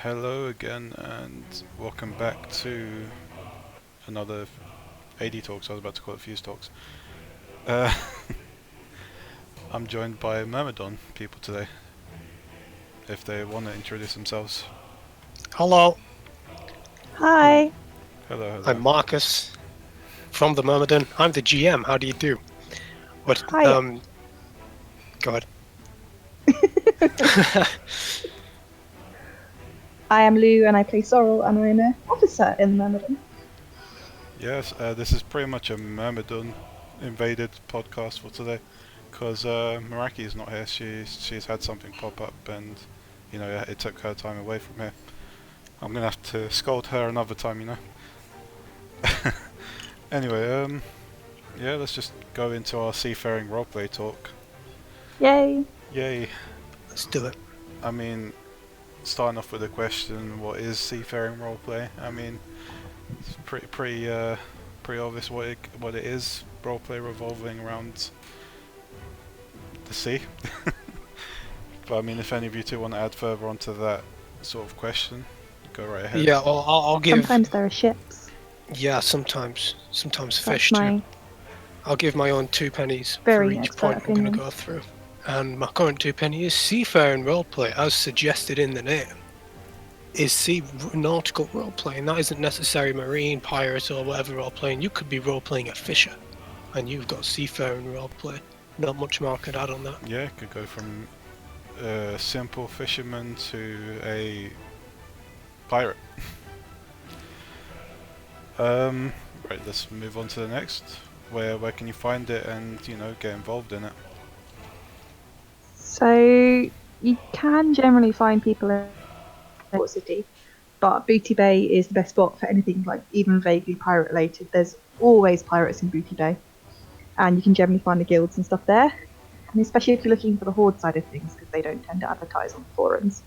Hello again, and welcome back to another AD Talks. I was about to call it Fuse Talks. Uh, I'm joined by Myrmidon people today, if they want to introduce themselves. Hello, Hi. Hello. I'm Markus from the Myrmidon. I'm the GM. How do you do? What? Hi. Go ahead. I am Lou and I play Sorryl and I'm an officer in the Myrmidon. Yes, this is pretty much a Myrmidon invaded podcast for today, because Meraki is not here. She's had something pop up, and it took her time away from here. I'm gonna have to scold her another time, Anyway, yeah, let's just go into our Seafaring Roleplay talk. Yay. Yay. Let's do it. I mean, starting off with a question, what is Seafaring Roleplay? I mean, it's pretty obvious what it is. Roleplay revolving around the sea. But I mean, if any of you two want to add further onto that sort of question, go right ahead. Yeah, well, I'll give. Sometimes there are ships. Yeah, sometimes That's fish my too. I'll give my own 2 pennies very for each expert point I'm opinion. going to go through. And my current 2 penny is Seafaring Roleplay, as suggested in the name. Is sea nautical roleplaying. That isn't necessarily marine, pirate, or whatever roleplaying. You could be roleplaying a fisher, and you've got Seafaring Roleplay. Not much more I could add on that. Yeah, it could go from a simple fisherman to a pirate. Right, let's move on to the next. Where can you find it and get involved in it? So you can generally find people in Port City, but Booty Bay is the best spot for anything like even vaguely pirate related. There's always pirates in Booty Bay, and you can generally find the guilds and stuff there. And especially if you're looking for the horde side of things, because they don't tend to advertise on forums.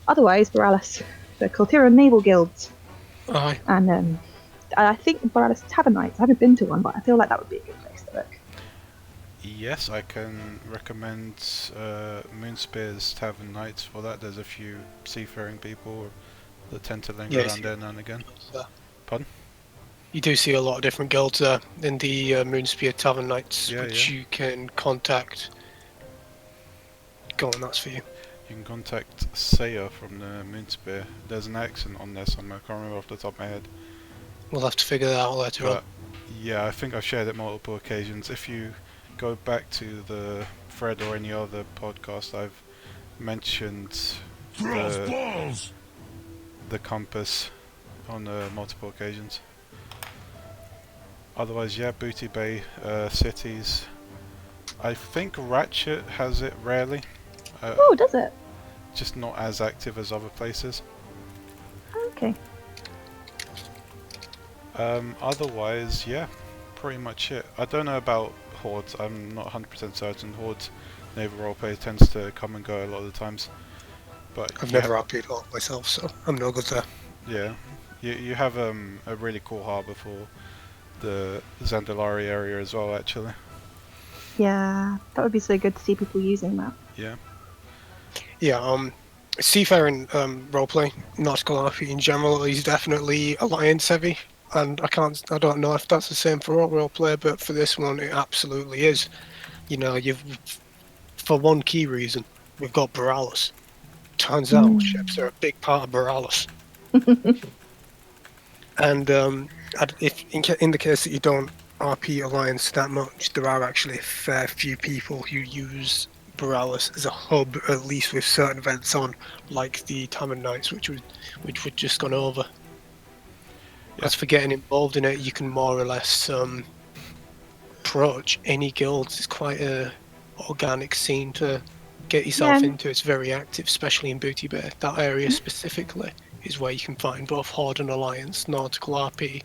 Otherwise, Borealis, the Coltira Naval Guilds. Aye. And I think Borealis Tavern Nights. I haven't been to one, but I feel like that would be a good place to look. Yes, I can recommend Moonspear's Tavern Nights for that. There's a few seafaring people that tend to linger around there now and again. Pardon? You do see a lot of different guilds there in the Moonspear Tavern Nights, which you can contact. Go on, that's for you. You can contact Saya from the Moonspear. There's an accent on there somewhere, I can't remember off the top of my head. We'll have to figure that out later on. Yeah, I think I've shared it multiple occasions. If you go back to the thread or any other podcast, I've mentioned the compass on multiple occasions. Otherwise, yeah, Booty Bay cities. I think Ratchet has it rarely. Oh, does it? Just not as active as other places. Okay. Otherwise, yeah, pretty much it. I don't know about Hordes, I'm not 100% certain. Hordes naval roleplay tends to come and go a lot of the times. But I've never RP'd Horde myself, so I'm no good there. Yeah, you have a really cool harbour for the Zandalari area as well, actually. Yeah, that would be so good to see people using that. Yeah. Yeah, Seafaring roleplay, nautical RP in general, is definitely alliance heavy, and I don't know if that's the same for all roleplay, but for this one it absolutely is. You know, for one key reason, we've got Borealis. Turns out ships are a big part of Borealis. And if in the case that you don't RP alliance that much, there are actually a fair few people who use Borealis as a hub, at least with certain events on, like the Tavern Nights, which we've just gone over. Yeah. As for getting involved in it, you can more or less approach any guilds. It's quite a organic scene to get yourself into. It's very active, especially in Booty Bay. That area specifically is where you can find both Horde and Alliance, nautical RP,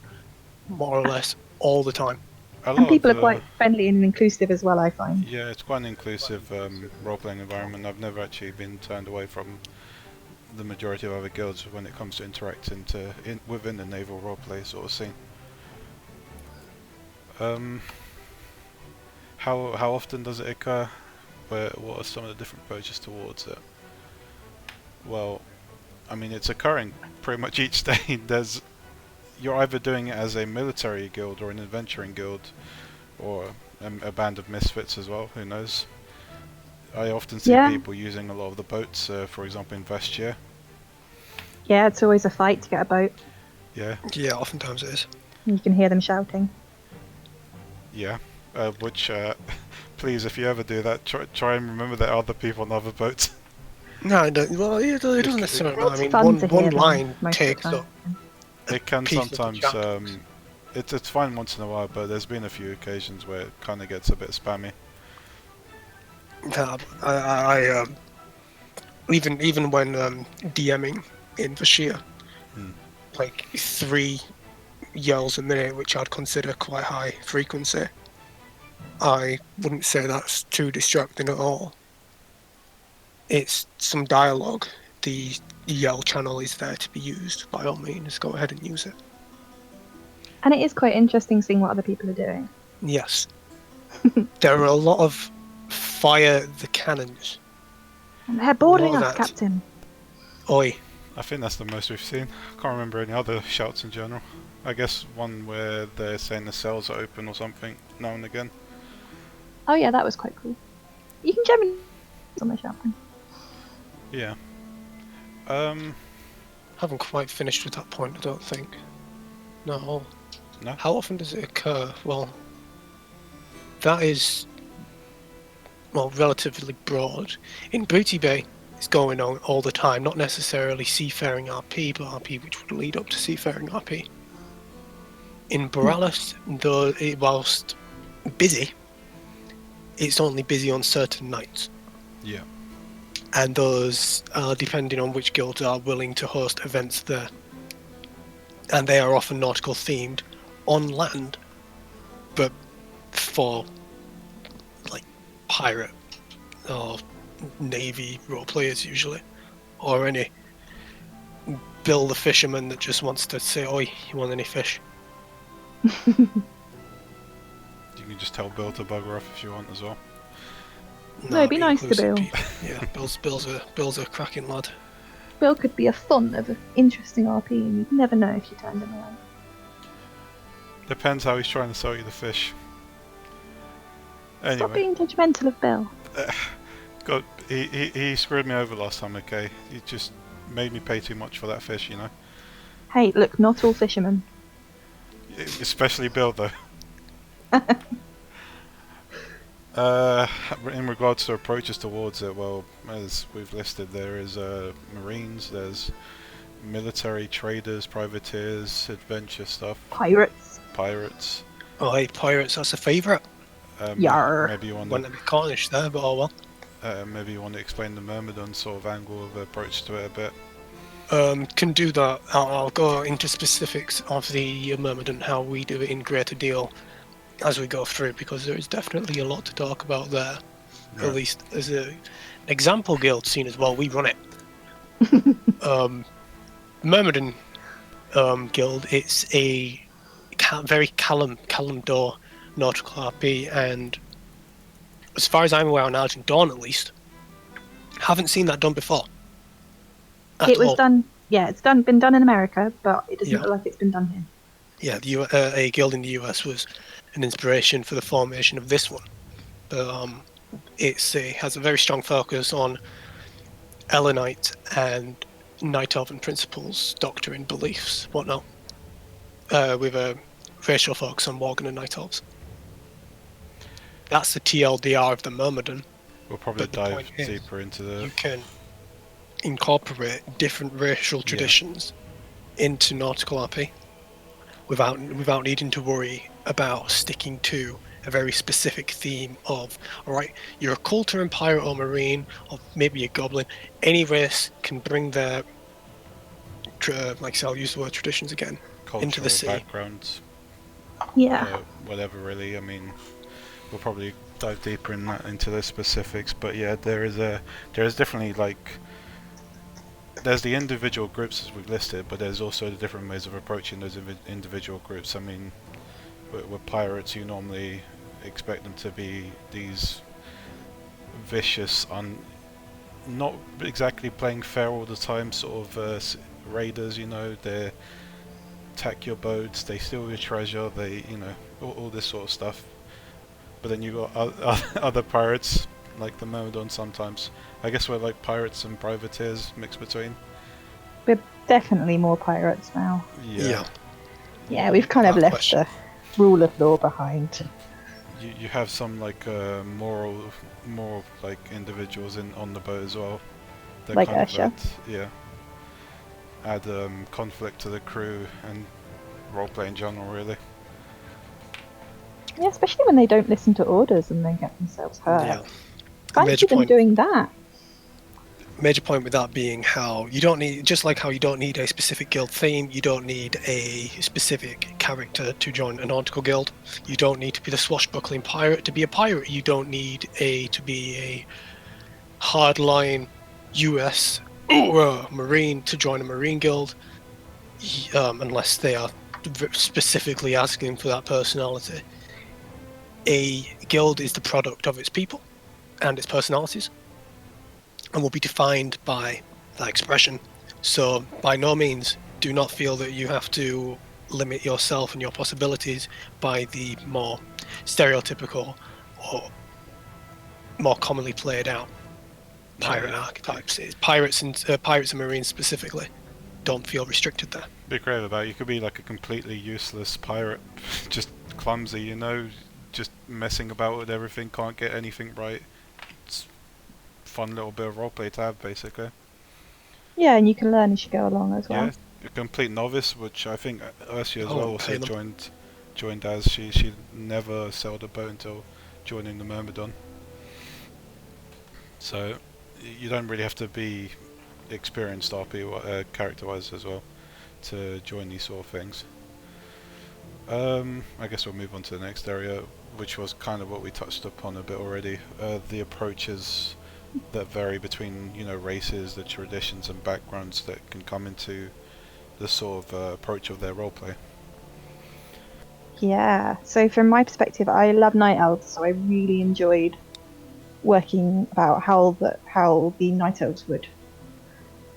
more or less all the time. And people are quite friendly and inclusive as well, I find. Yeah, it's quite an inclusive role-playing environment. I've never actually been turned away from the majority of other guilds when it comes to interacting within the naval roleplay sort of scene. How often does it occur? What are some of the different approaches towards it? Well, I mean, it's occurring pretty much each day. You're either doing it as a military guild or an adventuring guild, or a band of misfits as well. Who knows? I often see Yeah. people using a lot of the boats, for example, in Vestia. Yeah, it's always a fight to get a boat. Yeah, Yeah, oftentimes it is. You can hear them shouting. yeah. Which, please, if you ever do that, try and remember there are other people on other boats. No, well, it doesn't necessarily matter. I It's mean, fun to hear one them line most takes of the up time. It can piece of the sometimes. chapter. It's fine once in a while, but there's been a few occasions where it kind of gets a bit spammy. No, I even when DMing in Vashia, Hmm. like 3 yells a minute, which I'd consider quite high frequency, I wouldn't say that's too distracting at all. It's some dialogue. The yell channel is there to be used. By all means, go ahead and use it. And it is quite interesting seeing what other people are doing. Yes. There are a lot of fire the cannons. They're boarding What us, that? Captain. Oi. I think that's the most we've seen. I can't remember any other shouts in general. I guess one where they're saying the cells are open or something now and again. Oh yeah, that was quite cool. You can generally on the shouting. Yeah. Haven't quite finished with that point, I don't think. No. No? How often does it occur? Well, that is, well, relatively broad. In Booty Bay, it's going on all the time, not necessarily Seafaring RP, but RP which would lead up to Seafaring RP. In Borealis, though, whilst busy, it's only busy on certain nights. Yeah. And those are depending on which guilds are willing to host events there. And they are often nautical themed on land, but for like pirate or navy role players usually, or any Bill the fisherman that just wants to say, "Oi, you want any fish?" You can just tell Bill to bugger off if you want as well. No, be be nice to inclusive, Bill. people. Yeah, Bill's a cracking lad. Bill could be a fun of an interesting RP, and you'd never know if you turned him away. Depends how he's trying to sell you the fish. Stop Anyway, being judgmental of Bill. God, he screwed me over last time, okay? He just made me pay too much for that fish, you know? Hey, look, not all fishermen. Especially Bill, though. In regards to approaches towards it, well, as we've listed, there is Marines, there's military, traders, privateers, adventure stuff, Pirates. pirates. Oh, hey, pirates, that's a favourite. Yar. Maybe you want Wouldn't be Cornish there, but oh well. maybe you want to explain the Myrmidon sort of angle of approach to it a bit. Can do that. I'll go into specifics of the Myrmidon, how we do it in greater deal as we go through, because there is definitely a lot to talk about there. Right. At least as an example guild scene as well, we run it. Myrmidon guild, it's a very Kalimdor nautical RP, and as far as I'm aware on Argent Dawn at least, haven't seen that done before. It was done. Yeah, it's been done in America, but it doesn't Yeah. look like it's been done here. Yeah, a guild in the US was an inspiration for the formation of this one. Has a very strong focus on Elenite and Night Elven principles, doctrine, beliefs, whatnot, with a racial focus on Worgen and Night Elves. That's the TLDR of the Myrmidon. We'll probably But the dive point is, deeper into the... You can incorporate different racial traditions into nautical RP without needing to worry about sticking to a very specific theme of, alright, you're a coulter and pirate or marine, or maybe a goblin. Any race can bring their, I'll use the word traditions again, into the sea. backgrounds. Yeah. Whatever, really. I mean, we'll probably dive deeper into the specifics, but yeah, there is definitely, like, there's the individual groups as we've listed, but there's also the different ways of approaching those individual groups. I mean, with pirates, you normally expect them to be these vicious, not exactly playing fair all the time. Sort of raiders, you know, they attack your boats, they steal your treasure, they, you know, all this sort of stuff. But then you got other pirates like the Myrmidon sometimes. I guess we're like pirates and privateers mixed between. We're definitely more pirates now. Yeah. Yeah, we've kind of Without left question. the rule of law behind. You have some like moral like individuals on the boat as well. They're Like kind of Ursha. add conflict to the crew and roleplay in general, really. Yeah, especially when they don't listen to orders and then get themselves hurt. Yeah. Fancy Major them point. doing that. Major point with that being how you don't need, just like how you don't need a specific guild theme, you don't need a specific character to join a nautical guild. You don't need to be the swashbuckling pirate to be a pirate. You don't need to be a hardline US Marine to join a Marine guild, unless they are specifically asking for that personality. A guild is the product of its people and its personalities, and will be defined by that expression. So by no means do not feel that you have to limit yourself and your possibilities by the more stereotypical or more commonly played out pirate archetypes. It's pirates and Marines specifically don't feel restricted there. Be creative about it. You could be like a completely useless pirate, just clumsy, you know, just messing about with everything, can't get anything right. It's fun little bit of roleplay to have, basically. Yeah, and you can learn as you go along as well. Yeah, a complete novice, which I think Ursula as Oh, well also pay them. joined as she never sailed a boat until joining the Myrmidon. So you don't really have to be experienced RP character-wise as well to join these sort of things. I guess we'll move on to the next area, which was kind of what we touched upon a bit already. The approaches that vary between, you know, races, the traditions and backgrounds that can come into the sort of approach of their roleplay. Yeah, so from my perspective, I love night elves, so I really enjoyed working about how the night elves would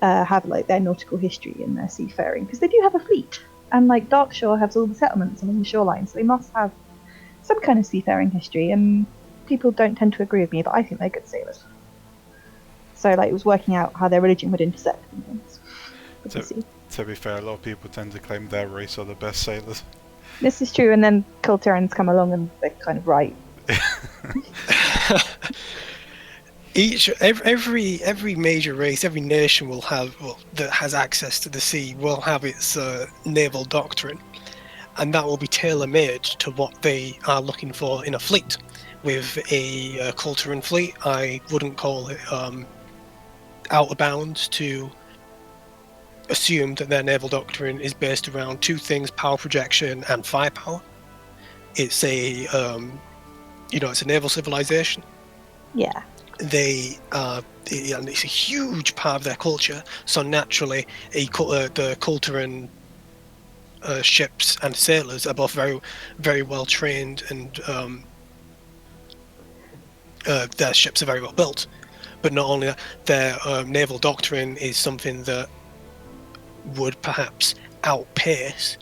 have like their nautical history and their seafaring, because they do have a fleet, and like Darkshore has all the settlements along the shoreline, so they must have some kind of seafaring history. And people don't tend to agree with me, but I think they're good sailors. So like it was working out how their religion would intersect and things with the sea. To be fair, a lot of people tend to claim their race are the best sailors. This is true, and then Kulturans come along and they're kind of right. Every major race, every nation will have, that has access to the sea, will have its naval doctrine, and that will be tailor-made to what they are looking for in a fleet. With a Kulturan fleet, I wouldn't call it out of bounds to assume that their naval doctrine is based around two things: power projection and firepower. It's a it's a naval civilization. Yeah. And it's a huge part of their culture. So naturally, the Kulturan ships and sailors are both very, very well trained, and their ships are very well built. But not only that, their naval doctrine is something that would perhaps outpace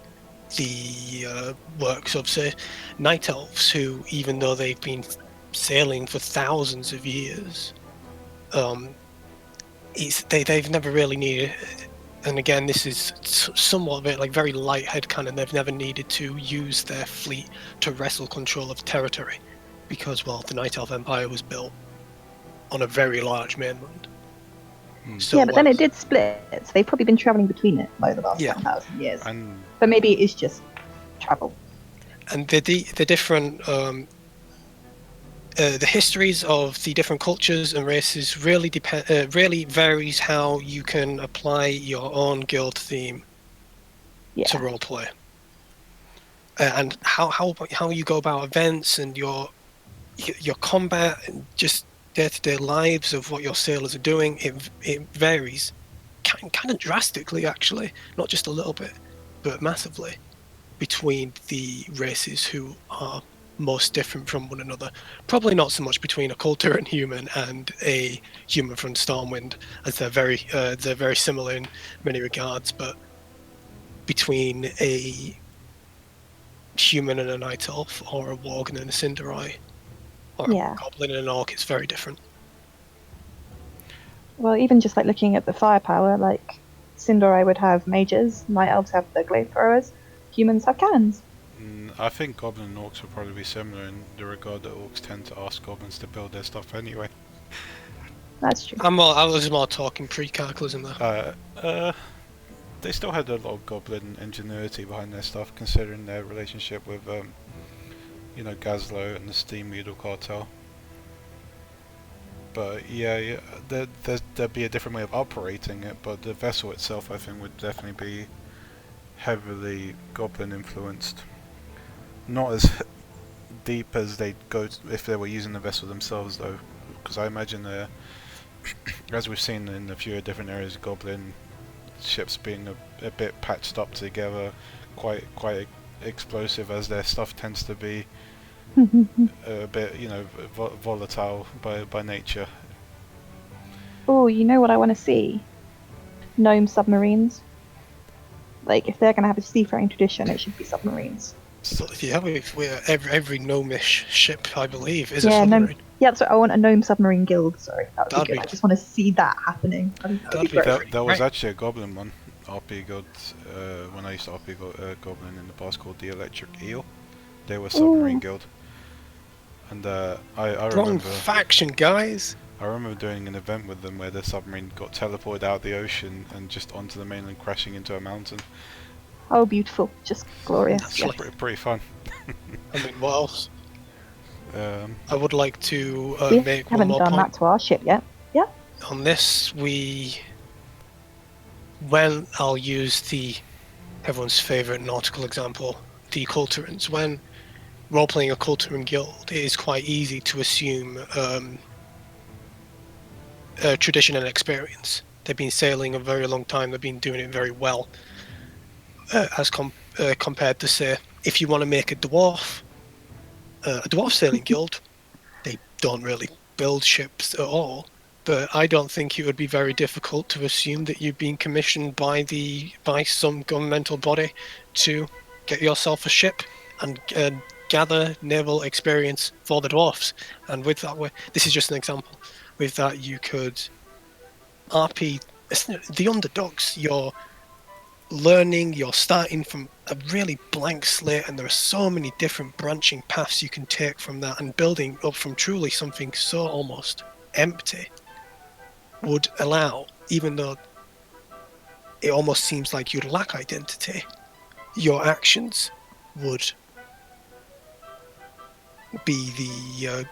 the works of, say, night elves, who, even though they've been sailing for thousands of years, they've never really needed, and again this is somewhat of it like very light head canon, they've never needed to use their fleet to wrestle control of territory, because, well, the Night Elf Empire was built on a very large mainland. So, yeah, but then it did split, so they've probably been travelling between it over the last 1,000 years. And but maybe it is just travel. And the different the histories of the different cultures and races really really varies how you can apply your own guild theme to roleplay, and how you go about events and your combat and just day-to-day lives of what your sailors are doing. It varies kind of drastically, actually, not just a little bit, but massively, between the races who are most different from one another. Probably not so much between a cold turret human and a human from Stormwind, as they're very similar in many regards, but between a human and a night elf, or a worgen and a cinderai, or Yeah. a goblin and an orc, it's very different. Well, even just like looking at the firepower, like Sindorai would have mages, night elves have the glaive throwers, humans have cannons. I think goblin and orcs will probably be similar in the regard that orcs tend to ask goblins to build their stuff anyway. That's true. I was more talking pre-cataclysm there. They still had a lot of goblin ingenuity behind their stuff, considering their relationship with, Gazlo and the Steam Needle Cartel. But yeah, there'd be a different way of operating it, but the vessel itself, I think, would definitely be heavily goblin influenced. Not as deep as they'd go if they were using the vessel themselves, though, because I imagine as we've seen in a few different areas, goblin ships being a bit patched up together, quite explosive, as their stuff tends to be a bit, volatile by nature. Oh, you know what I want to see? Gnome submarines. Like, if they're going to have a seafaring tradition, it should be submarines. So every gnomish ship, I believe, is a submarine. Yeah, that's what I want, a gnome submarine guild. Sorry, that would be good. Be- I just want to see that happening. That'd be great. There was actually a goblin one, RP Guild, when I used to RP Goblin in the past, called the Electric Eel. They were submarine guild. And I Wrong remember faction, guys. I remember doing an event with them where the submarine got teleported out of the ocean and just onto the mainland, crashing into a mountain. Oh, beautiful. Just glorious. That's Yes. Pretty fun. I mean, what else? I would like to We make haven't one more done point. that to our ship yet. Yeah. On this, I'll use everyone's favourite nautical example, the Culturans. When role-playing a Culturan guild, it is quite easy to assume tradition and experience. They've been sailing a very long time, they've been doing it very well, as compared to, say, if you want to make a dwarf sailing guild, they don't really build ships at all. But I don't think it would be very difficult to assume that you've been commissioned by some governmental body to get yourself a ship and gather naval experience for the dwarfs. And with that, this is just an example. With that, you could RP the underdogs. You're learning, you're starting from a really blank slate, and there are so many different branching paths you can take from that, and building up from truly something so almost empty would allow, even though it almost seems like you'd lack identity, your actions would be the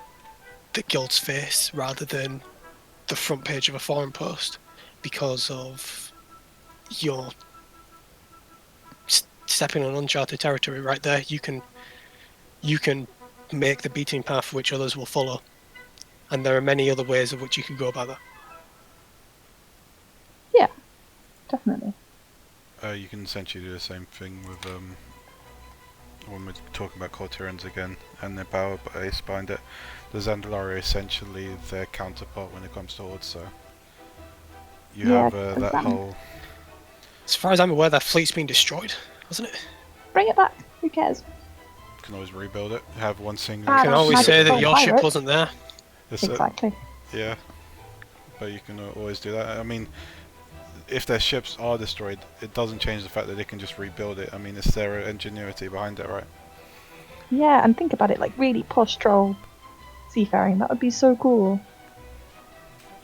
guild's face rather than the front page of a forum post, because of your stepping on uncharted territory right there. You can make the beating path which others will follow, and there are many other ways of which you could go about that. Yeah, definitely. You can essentially do the same thing with when we're talking about Corterans again and their power base behind it. The Zandalari are essentially their counterpart when it comes to Hordes, so you have that whole... As far as I'm aware, that fleet's been destroyed, wasn't it? Bring it back. Who cares? You can always rebuild it, have one single... You can always say that your ship pirate. wasn't there. Exactly. Yeah, but you can always do that. I mean, if their ships are destroyed, it doesn't change the fact that they can just rebuild it. I mean, it's their ingenuity behind it, right? Yeah, and think about it, like really posh troll seafaring. That would be so cool.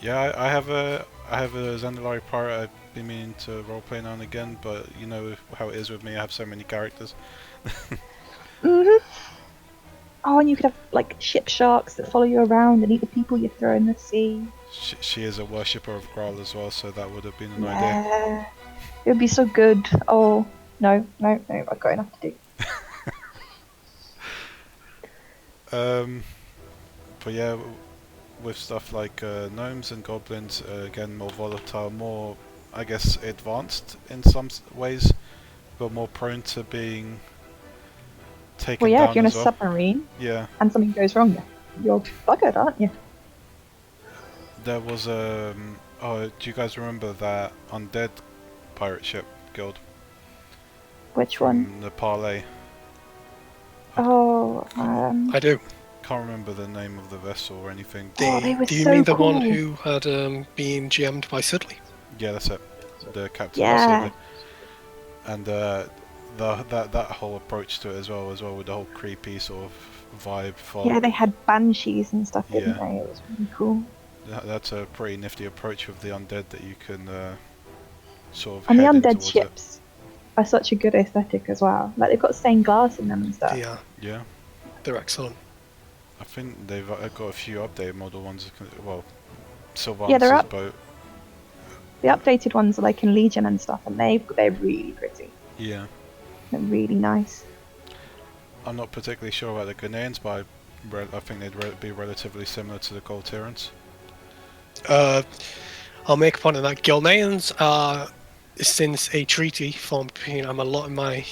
Yeah, I have a Zandalari pirate I've been meaning to roleplay now and again, but you know how it is with me, I have so many characters. Oh, and you could have like ship sharks that follow you around and eat the people you throw in the sea. She is a worshipper of Graal as well, so that would have been an idea. Yeah, it would be so good. Oh, no, I've got enough to do. But yeah, with stuff like gnomes and goblins, again, more volatile, more, I guess, advanced in some ways, but more prone to being taken Well, yeah, if down you're in a as well. submarine Yeah, and something goes wrong, you're buggered, aren't you? there was a. Oh, do you guys remember that undead pirate ship guild Which one? from the Parlay? Oh, I do. Can't remember the name of the vessel or anything. they were Do you so mean the cool. one who had been GM'd by Sidley? Yeah, that's it. The captain Yeah. of and that whole approach to it as well with the whole creepy sort of vibe fog. Yeah, they had banshees and stuff, didn't Yeah. they? It was really cool. That's a pretty nifty approach with the undead that you can sort of And the head in undead towards ships are such a good aesthetic as well. Like, they've got stained glass in them and stuff. Yeah, it. Yeah, they're excellent. I think they've got a few updated model ones. Well, Sylvanus' Yeah, they're up. boat. The updated ones are like in Legion and stuff, and they're really pretty. Yeah, They're really nice. I'm not particularly sure about the Ghanaians, but I think they'd be relatively similar to the Colterans. I'll make a point of that. Gilneans are, since a treaty formed between, a lot of my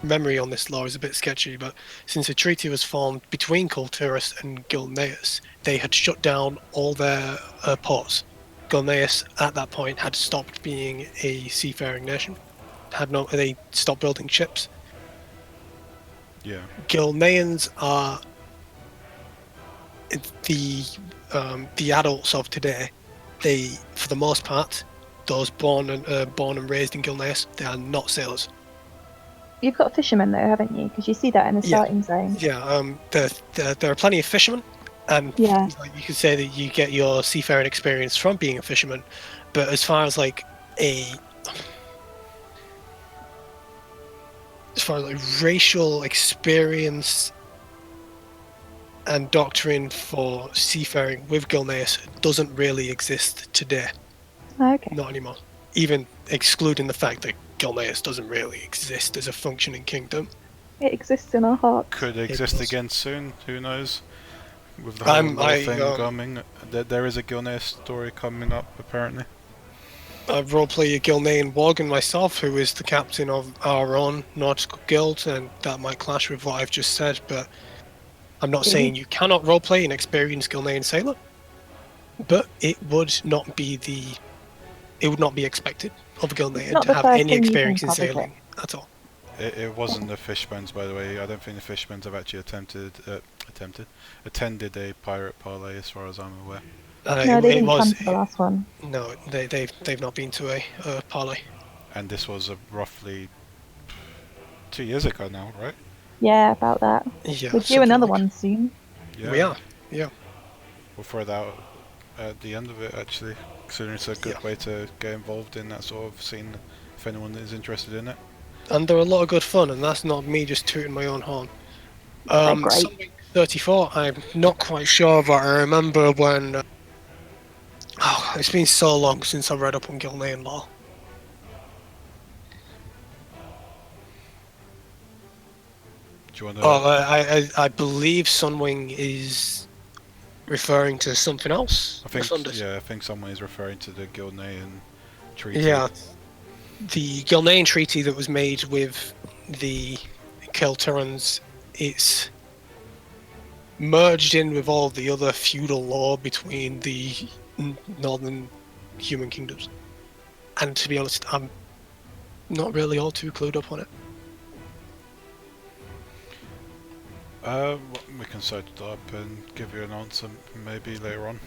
memory on this lore is a bit sketchy, but since a treaty was formed between Colterus and Gilneas, they had shut down all their ports. Gilneas at that point had stopped being a seafaring nation. They stopped building ships. Yeah. Gilneans are the adults of today. They, for the most part, those born and raised in Gilneas, they are not sailors. You've got fishermen though, haven't you? Because you see that in the starting zone. Yeah, there are plenty of fishermen, and Yeah. like, you could say that you get your seafaring experience from being a fisherman. But as far as like racial experience and doctrine for seafaring with Gilneas doesn't really exist today. Okay. Not anymore. Even excluding the fact that Gilneas doesn't really exist as a functioning kingdom. It exists in our hearts. Could exist does. again soon, who knows? With the whole law thing coming, there is a Gilneas story coming up apparently. I roleplay a Gilnean Worgen myself, who is the captain of our own nautical guild, and that might clash with what I've just said, but I'm not saying you cannot roleplay an experienced Gilnean sailor, but it would not be expected of a Gilnean to have any experience in sailing at all. It wasn't the Fishbones, by the way. I don't think the Fishbones have actually attended a pirate parlay, as far as I'm aware. No, they didn't come to the last one. No, they've not been to a parlay. And this was roughly 2 years ago now, right? Yeah, about that. Yeah, We'll do another one soon. Yeah. We are. Yeah. We'll throw that out at the end of it, actually, considering it's a good way to get involved in that sort of scene, if anyone is interested in it. And they're a lot of good fun, and that's not me just tooting my own horn. They're great. 34, I'm not quite sure, but I remember when... it's been so long since I read up on Gilnean law. Do you want to... I believe Sunwing is referring to something else. I think someone is referring to the Gilnean treaty. Yeah, the Gilnean treaty that was made with the Kelterans, it's merged in with all the other feudal law between the northern human kingdoms. And to be honest, I'm not really all too clued up on it. We can set it up and give you an answer maybe later on.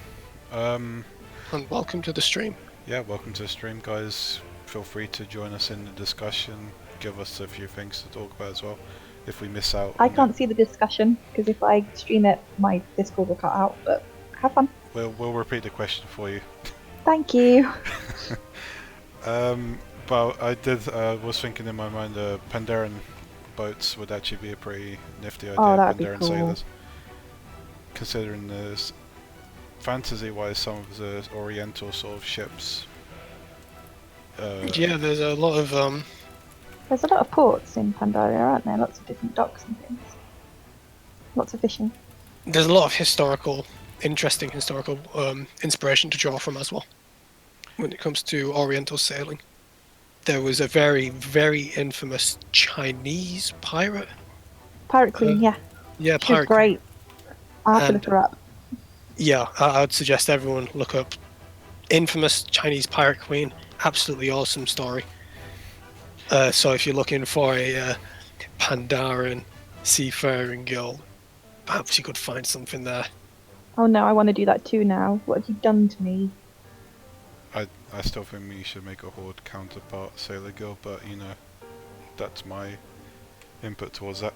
And welcome to the stream. Yeah, welcome to the stream, guys. Feel free to join us in the discussion. Give us a few things to talk about as well. If we miss out, I can't see the discussion because if I stream it, my Discord will cut out. But have fun. We'll repeat the question for you. Thank you. But I was thinking in my mind Pandaren boats would actually be a pretty nifty idea. Oh, that'd be Pandaren cool. sailors. Considering there's fantasy-wise some of the Oriental sort of ships. Yeah, there's a lot of There's a lot of ports in Pandaria, aren't there? Lots of different docks and things. Lots of fishing. there's a lot of interesting historical inspiration to draw from as well. When it comes to Oriental sailing, there was a very, very infamous Chinese pirate Pirate Queen, yeah. Yeah, She was Pirate Queen. great. I'll have to And- look her up. Yeah, I would suggest everyone look up Infamous Chinese Pirate Queen. Absolutely awesome story. So if you're looking for a Pandaren Seafaring Guild, perhaps you could find something there. Oh no, I want to do that too now. What have you done to me? I still think we should make a Horde counterpart Sailor Girl, but you know, that's my input towards that.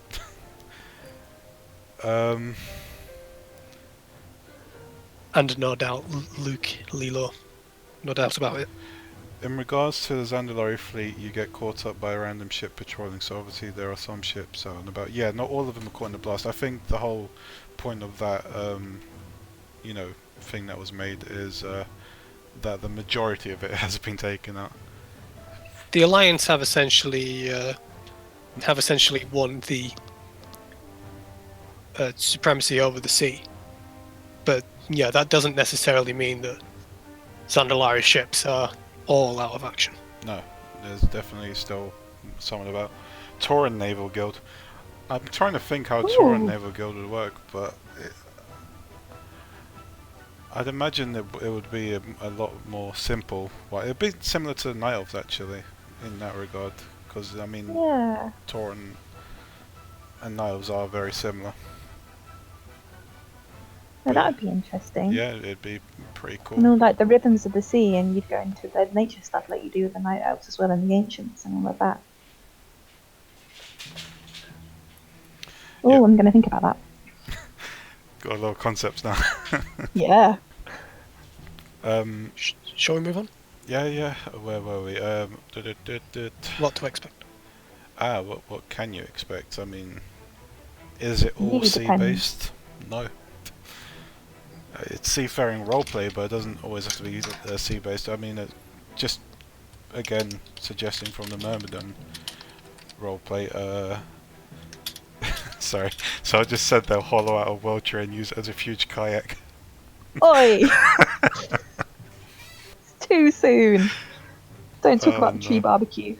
And no doubt Luke Lilo. No doubt about it. In regards to the Zandalari fleet, you get caught up by a random ship patrolling, so obviously there are some ships out and about. Yeah, not all of them are caught in the blast. I think the whole point of that, you know, thing that was made is that the majority of it has been taken out. The Alliance have essentially won the supremacy over the sea. But yeah, that doesn't necessarily mean that Zandalari ships are all out of action. No, there's definitely still someone about. Tauran Naval Guild. I'm trying to think how Tauran Naval Guild would work, but I'd imagine it would be a lot more simple. Well, it'd be similar to Night Elves actually, in that regard, because I mean, Yeah. Tauran and Night Elves are very similar. Well, that would be interesting. Yeah, it'd be pretty cool. And all like the rhythms of the sea, and you'd go into the nature stuff like you do with the Night Elves as well, and the Ancients and all of that. Oh, Yeah. I'm going to think about that. Got a lot of concepts now. Yeah. Shall we move on? Yeah. Where were we? What to expect? What can you expect? I mean, is it all Really sea depends. based? No. It's Seafaring Roleplay, but it doesn't always have to be sea based. I mean, just again suggesting from the Myrmidon Roleplay. Sorry, so I just said they'll hollow out a world tree and use it as a huge kayak. Oi! It's too soon. Don't talk about the tree no. barbecue.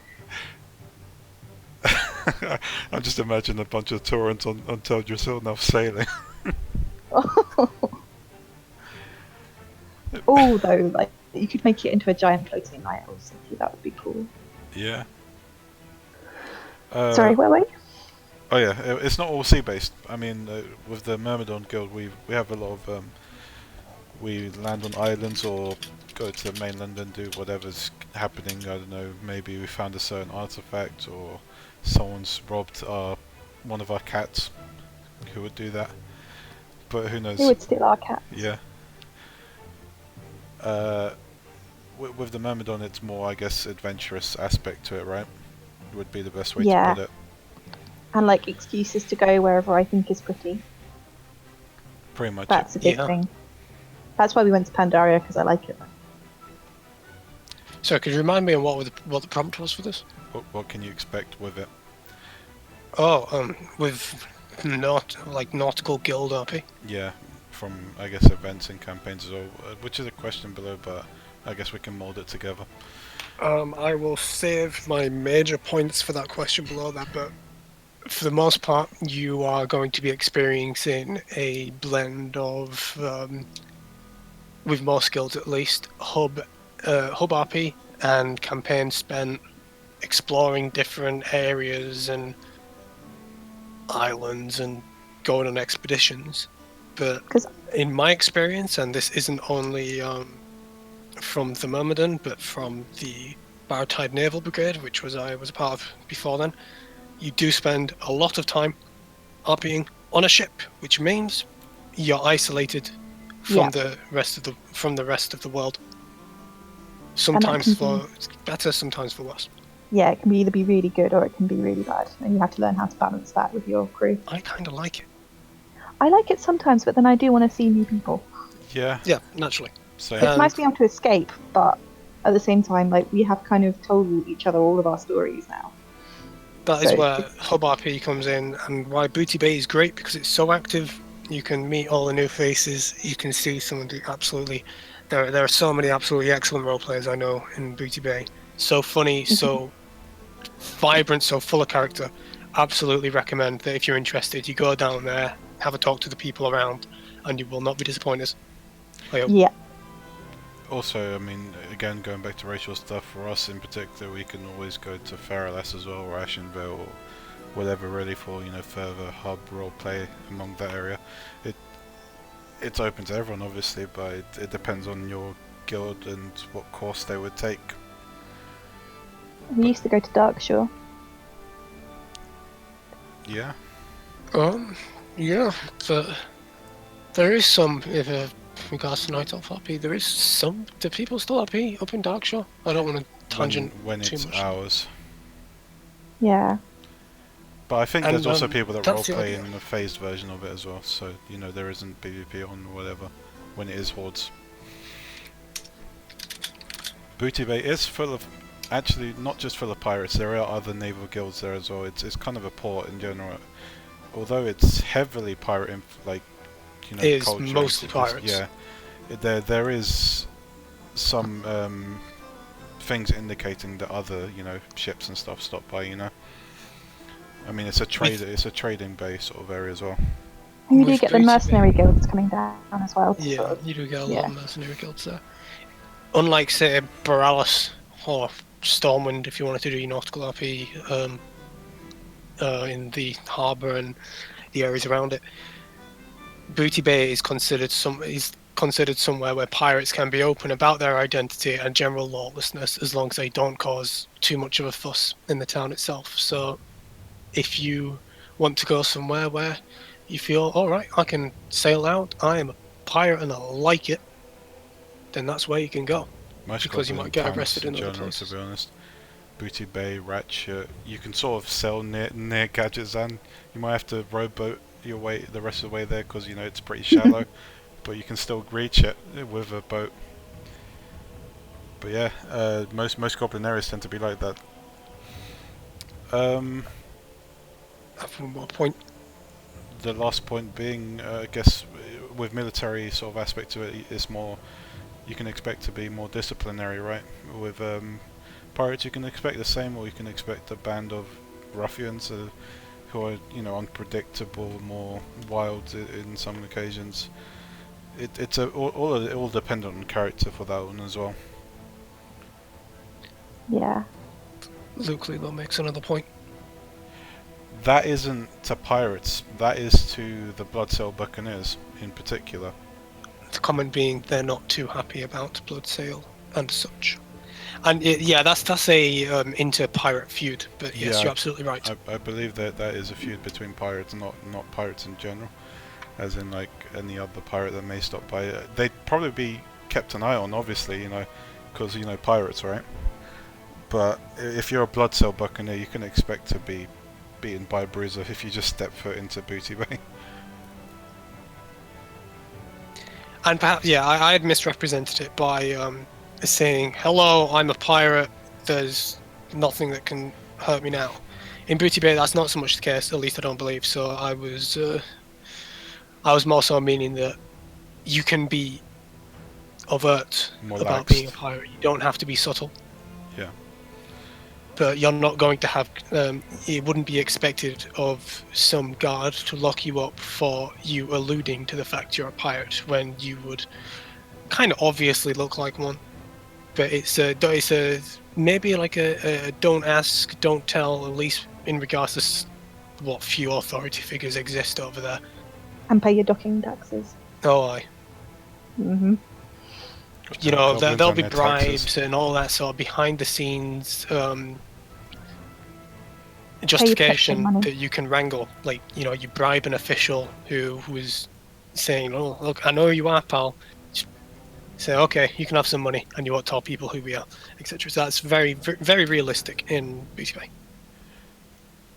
I just imagine a bunch of Taurans on Teldrassil now sailing. Oh, though, like you could make it into a giant floating Night Owl city. That would be cool. Yeah. Sorry, where were you? Oh yeah, it's not all sea based. I mean, with the Myrmidon Guild, we have a lot of we land on islands or go to the mainland and do whatever's happening. I don't know. Maybe we found a certain artifact, or someone's robbed one of our cats. Who would do that? But who knows? Who would steal our cat? Yeah. With the Myrmidon, it's more, I guess, adventurous aspect to it, right? Would be the best way to put it. And like excuses to go wherever I think is pretty. Pretty much. That's a big thing. That's why we went to Pandaria, because I like it. So, could you remind me on what the prompt was for this? What can you expect with it? Oh, with nautical guild RP. Yeah, from I guess events and campaigns as well, which is a question below, but I guess we can mold it together. I will save my major points for that question below that, but for the most part, you are going to be experiencing a blend of, with most guilds at least, hub RP and campaign spent exploring different areas and islands and going on expeditions. But in my experience, and this isn't only from the Myrmidon, but from the Barotide Naval Brigade, which I was a part of before then, you do spend a lot of time RPing on a ship, which means you're isolated from the rest of the world. Sometimes for better, sometimes for worse. Yeah, it can either be really good or it can be really bad, and you have to learn how to balance that with your crew. I kind of like it. I like it sometimes, but then I do want to see new people. Yeah. Yeah, naturally. Same. It's nice to be able to escape, but at the same time, like we have kind of told each other all of our stories now. That is where Hub RP comes in, and why Booty Bay is great, because it's so active. You can meet all the new faces. You can see some of the absolutely... There are so many absolutely excellent role players I know in Booty Bay. So funny, so vibrant, so full of character. absolutely recommend that if you're interested, you go down there, have a talk to the people around, and you will not be disappointed. I hope. Yeah. Also, I mean, again, going back to racial stuff, for us in particular, we can always go to Feraless as well, or Ashenvale, or whatever, really, for, you know, further hub roleplay among that area. It's open to everyone, obviously, but it depends on your guild and what course they would take. We used to go to Darkshore. Yeah. Yeah, but there is some, if regards to Night Elf RP, there is some. Do people still RP up in Darkshore? I don't want to tangent when too it's much. ours. Yeah. But I think there's also people that that's the roleplay idea. in a phased version of it as well, so, you know, there isn't PvP on whatever, when it is hordes. Booty Bay is full of, actually not just full of pirates, there are other naval guilds there as well. It's kind of a port in general. Although it's heavily pirate, like, you know, It is culture. mostly pirates. Yeah, there is some things indicating that other, you know, ships and stuff stop by. You know, I mean, it's a trading bay sort of area as well. And you do With get the Booty mercenary Bay. guilds coming down as well. To Yeah, sort of, you do get a lot yeah. of mercenary guilds there. Unlike, say, Borealis or Stormwind, if you wanted to do your nautical RP in the harbour and the areas around it, Booty Bay is considered somewhere where pirates can be open about their identity and general lawlessness, as long as they don't cause too much of a fuss in the town itself. So, if you want to go somewhere where you feel, all right, I can sail out, I am a pirate and I like it, then that's where you can go. Most Because you Goblin might get towns arrested in other general, places. to be honest. Booty Bay, Ratchet, you can sort of sail near Gadgetzan. You might have to rowboat your way the rest of the way there because, you know, it's pretty shallow, but you can still reach it with a boat. But yeah, most Goblin areas tend to be like that. From what point? The last point being, I guess, with military sort of aspect to it, it's more, you can expect to be more disciplinary, right? With pirates, you can expect the same, or you can expect a band of ruffians who are, you know, unpredictable, more wild in some occasions. It's all dependent on character for that one as well. Yeah. Luke Lilo makes another point. That isn't to pirates, that is to the Bloodsail Buccaneers in particular. The comment being they're not too happy about Bloodsail and such. And yeah, that's a inter-pirate feud, but yes, Yeah, you're absolutely right. I believe that is a feud between pirates, not pirates in general, as in like any other pirate that may stop by. They'd probably be kept an eye on, obviously, you know, because, you know, pirates, right? But if you're a Bloodsail Buccaneer, you can expect to be beaten by a bruiser if you just step foot into Booty Bay. And perhaps, yeah, I had misrepresented it by saying, hello, I'm a pirate, there's nothing that can hurt me now. In Booty Bay, that's not so much the case, at least I don't believe. So I was more so meaning that you can be overt More about laxed. being a pirate. You don't have to be subtle. Yeah. But you're not going to have, it wouldn't be expected of some guard to lock you up for you alluding to the fact you're a pirate when you would kind of obviously look like one. But it's a maybe like a don't ask, don't tell, at least in regards to what few authority figures exist over there. And pay your docking taxes. Oh, aye. Mm-hmm. You know, Goblins there'll and be their bribes taxes. and all that sort of behind the scenes Pay your justification money. that you can wrangle. Like, you know, you bribe an official who was saying, oh, look, I know who you are, pal. Just say, okay, you can have some money, and you won't tell people who we are, etc. So that's very, very realistic in Booty Bay.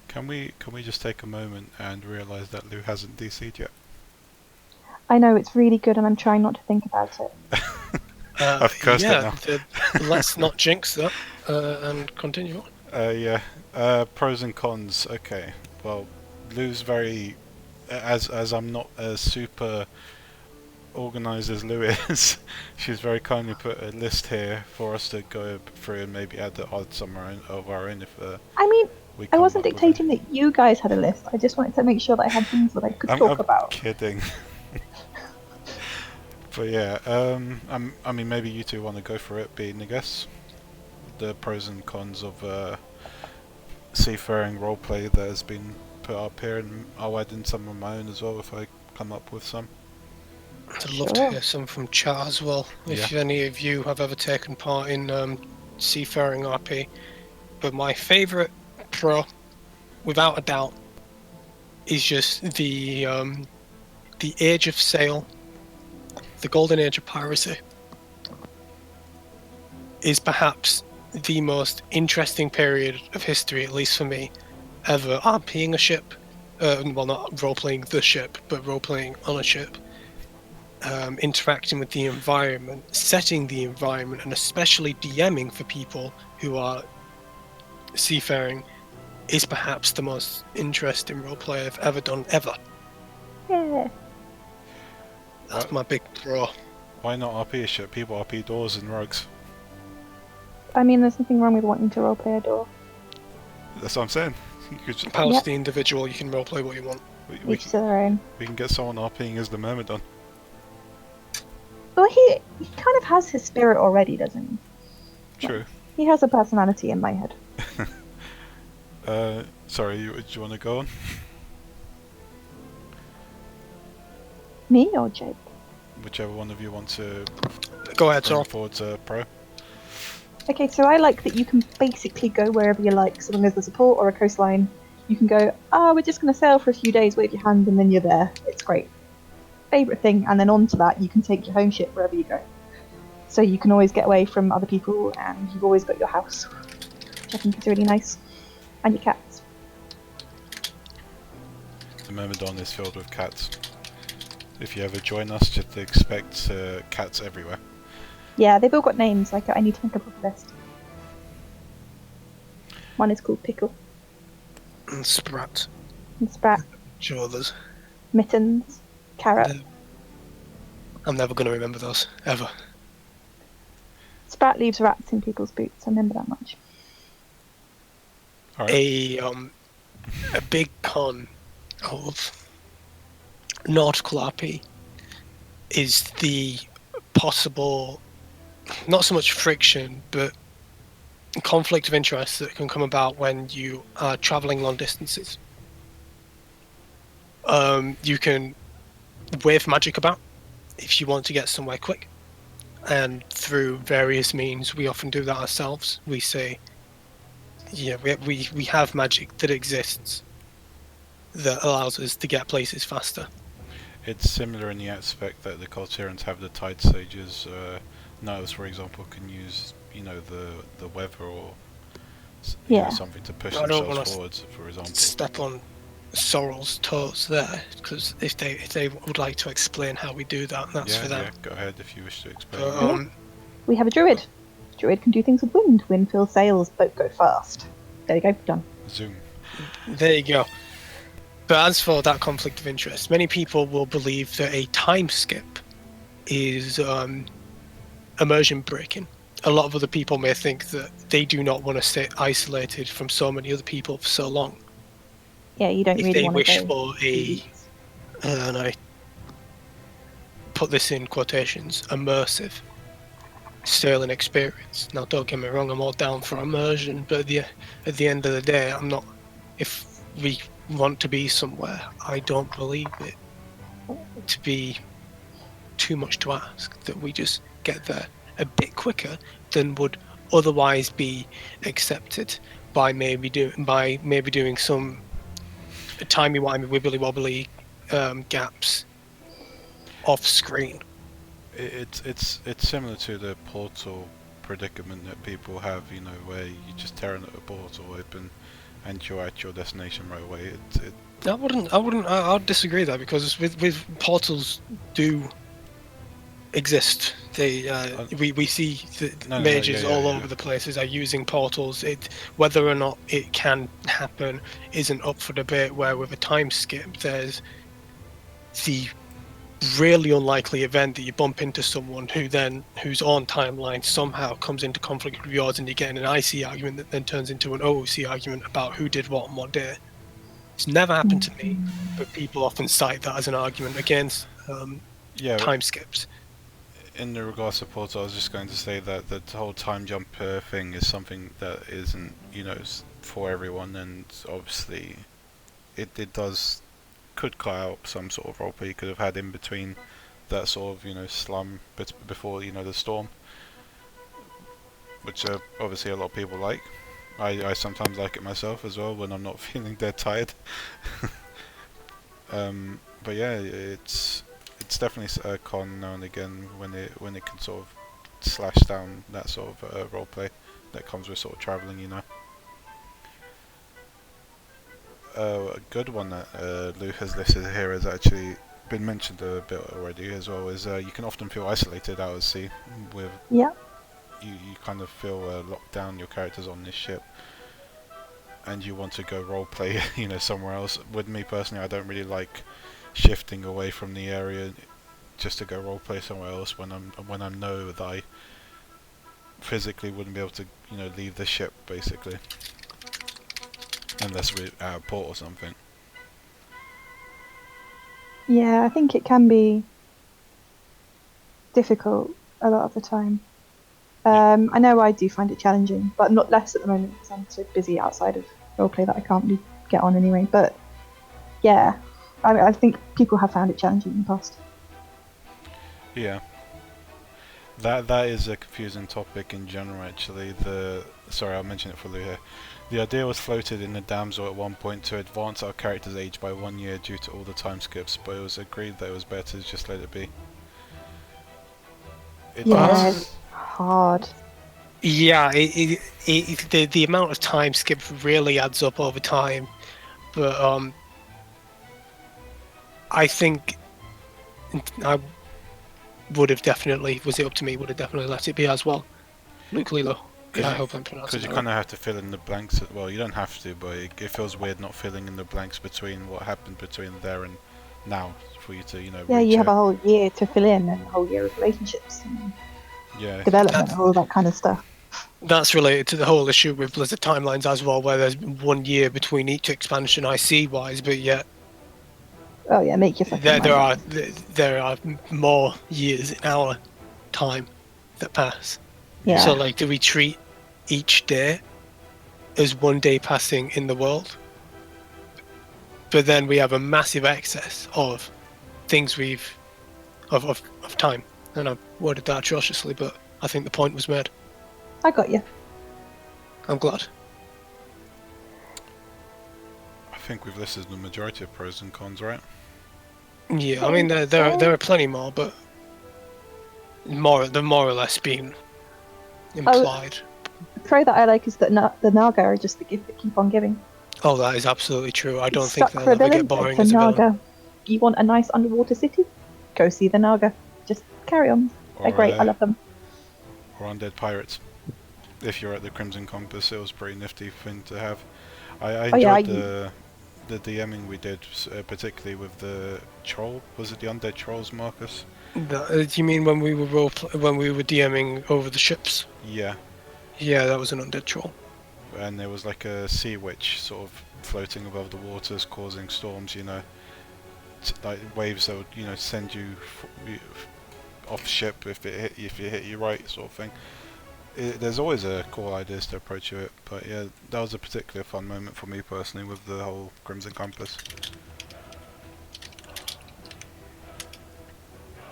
Can we just take a moment and realise that Lou hasn't DC'd yet? I know, it's really good and I'm trying not to think about it. I've cursed it now. Let's not jinx that and continue on. Yeah. Pros and cons. Okay. Well, Lou's very, as I'm not a super organisers Lou is, she's very kindly put a list here for us to go through and maybe add some of our own if I mean, we I come wasn't up with dictating that you guys had a list. I just wanted to make sure that I had things that I could talk I'm about. kidding. But yeah, I mean, maybe you two want to go for it, being I guess the pros and cons of Seafaring Roleplay that has been put up here, and I'll add in some of my own as well if I come up with some. I'd love to hear some from chat as well. If any of you have ever taken part in Seafaring RP. But my favourite pro, without a doubt, is just the age of sail, the golden age of piracy, is perhaps the most interesting period of history, at least for me, ever RPing a ship. Well, not role-playing the ship, but role-playing on a ship. Interacting with the environment, setting the environment, and especially DMing for people who are seafaring is perhaps the most interesting roleplay I've ever done, ever. Yeah. That's my big pro. Why not RP a ship? People RP doors and rugs. I mean, there's nothing wrong with wanting to roleplay a door. That's what I'm saying. You could just, Powers to the individual, you can roleplay what you want. Each to their own. We can get someone RPing as the Myrmidon. Well, he kind of has his spirit already, doesn't he? True. He has a personality in my head. Sorry, do you want to go on? Me or Jake? Whichever one of you want to Go ahead, bring Sorryl. forward to pro. Okay, so I like that you can basically go wherever you like, so long as there's a port or a coastline. You can go, we're just going to sail for a few days, wave your hand, and then you're there. It's great. Favourite thing, and then on to that, you can take your home ship wherever you go. So you can always get away from other people, and you've always got your house, which I think is really nice. And your cats. The Myrmidon is filled with cats. If you ever join us, just expect cats everywhere. Yeah, they've all got names, like I need to make a proper list. One is called Pickle. And Sprat. And Sprat. Sure, others. Mittens. Carrot. I'm never going to remember those, ever. Sprat leaves rats in people's boots, I remember that much. All right. A big con of nautical RP is the possible, not so much friction, but conflict of interest that can come about when you are travelling long distances. You can wave magic about if you want to get somewhere quick, and through various means, we often do that ourselves. We say, yeah, we have magic that exists that allows us to get places faster. It's similar in the aspect that the Culturans have the tide sages. Knights, for example, can use, the weather or something to push themselves forwards, for example. Step on Sorrel's toes there, because if they would like to explain how we do that, that's for them. Yeah, go ahead if you wish to explain. We have a druid. Druid can do things with wind. Wind fills sails, boat go fast. There you go, done. Zoom. There you go. But as for that conflict of interest, many people will believe that a time skip is immersion breaking. A lot of other people may think that they do not want to stay isolated from so many other people for so long. Yeah, you don't really want to If they wish for a, and I put this in quotations, immersive sailing experience. Now, don't get me wrong, I'm all down for immersion, but at the end of the day, I'm not. If we want to be somewhere, I don't believe it to be too much to ask that we just get there a bit quicker than would otherwise be accepted by maybe doing some timey-wimey, wibbly-wobbly gaps off screen. It's similar to the portal predicament that people have, where you just tear a portal open and you're at your destination right away. I would disagree there, because with portals do exist. We see that mages all over the places are using portals. Whether or not it can happen isn't up for debate, where with a time skip there's the really unlikely event that you bump into someone whose own timeline somehow comes into conflict with yours, and you get in an IC argument that then turns into an OOC argument about who did what on what day. It's never happened to me, but people often cite that as an argument against Yeah, time skips. in the regards to Portal, I was just going to say that the whole time jump thing is something that isn't, for everyone, and obviously it could cut out some sort of roleplay you could have had in between that sort of, slum before, the storm, which obviously a lot of people like. I sometimes like it myself as well when I'm not feeling dead tired. But yeah, it's definitely a con now and again when it can sort of slash down that sort of roleplay that comes with sort of traveling. A good one that Lou has listed here has actually been mentioned a bit already as well. Is you can often feel isolated out at sea. With Yeah. you kind of feel locked down. Your character's on this ship, and you want to go roleplay, somewhere else. With me personally, I don't really like shifting away from the area just to go roleplay somewhere else when I know that I physically wouldn't be able to leave the ship basically, unless we're out of port or something. Yeah, I think it can be difficult a lot of the time. I know I do find it challenging, but not less at the moment because I'm so busy outside of roleplay that I can't really get on anyway. But yeah, I think people have found it challenging in the past. Yeah, that is a confusing topic in general. Actually, sorry, I'll mention it for Lou here. The idea was floated in the damsel at one point to advance our character's age by 1 year due to all the time skips, but it was agreed that it was better to just let it be. It's hard. Yeah, the amount of time skip really adds up over time, but I think I would have definitely, was it up to me, would have definitely let it be as well. Luke Lilo. Yeah, I hope I'm pronouncing Because you that kind of have to fill in the blanks. Well, you don't have to, but it feels weird not filling in the blanks between what happened between there and now for you to, Yeah, you have a whole year to fill in and a whole year of relationships and development, all that kind of stuff. That's related to the whole issue with Blizzard timelines as well, where there's 1 year between each expansion IC-wise, but yet Oh yeah, make your fucking mind there are more years in our time that pass. Yeah. So like, do we treat each day as 1 day passing in the world? But then we have a massive excess of things of time. And I worded that atrociously, but I think the point was made. I got you. I'm glad. I think we've listed the majority of pros and cons, right? Yeah, I mean there are plenty more, but they're more or less being implied. The pro that I like is that the Naga are just the gift that keep on giving. Oh, that is absolutely true. I don't Stuck think for they'll a ever villain, get boring it's as a a Naga. villain. You want a nice underwater city? Go see the Naga. Just carry on. They're great. I love them. Or undead pirates. If you're at the Crimson Compass, it was a pretty nifty thing to have. I enjoyed the DMing we did, particularly with the troll. Was it the undead trolls, Markus? Do you mean when we were DMing over the ships? Yeah. Yeah, that was an undead troll. And there was like a sea witch sort of floating above the waters, causing storms. Like waves that would send you off ship if it hit you right, sort of thing. There's always cool ideas to approach it, but yeah, that was a particularly fun moment for me personally with the whole Crimson Compass.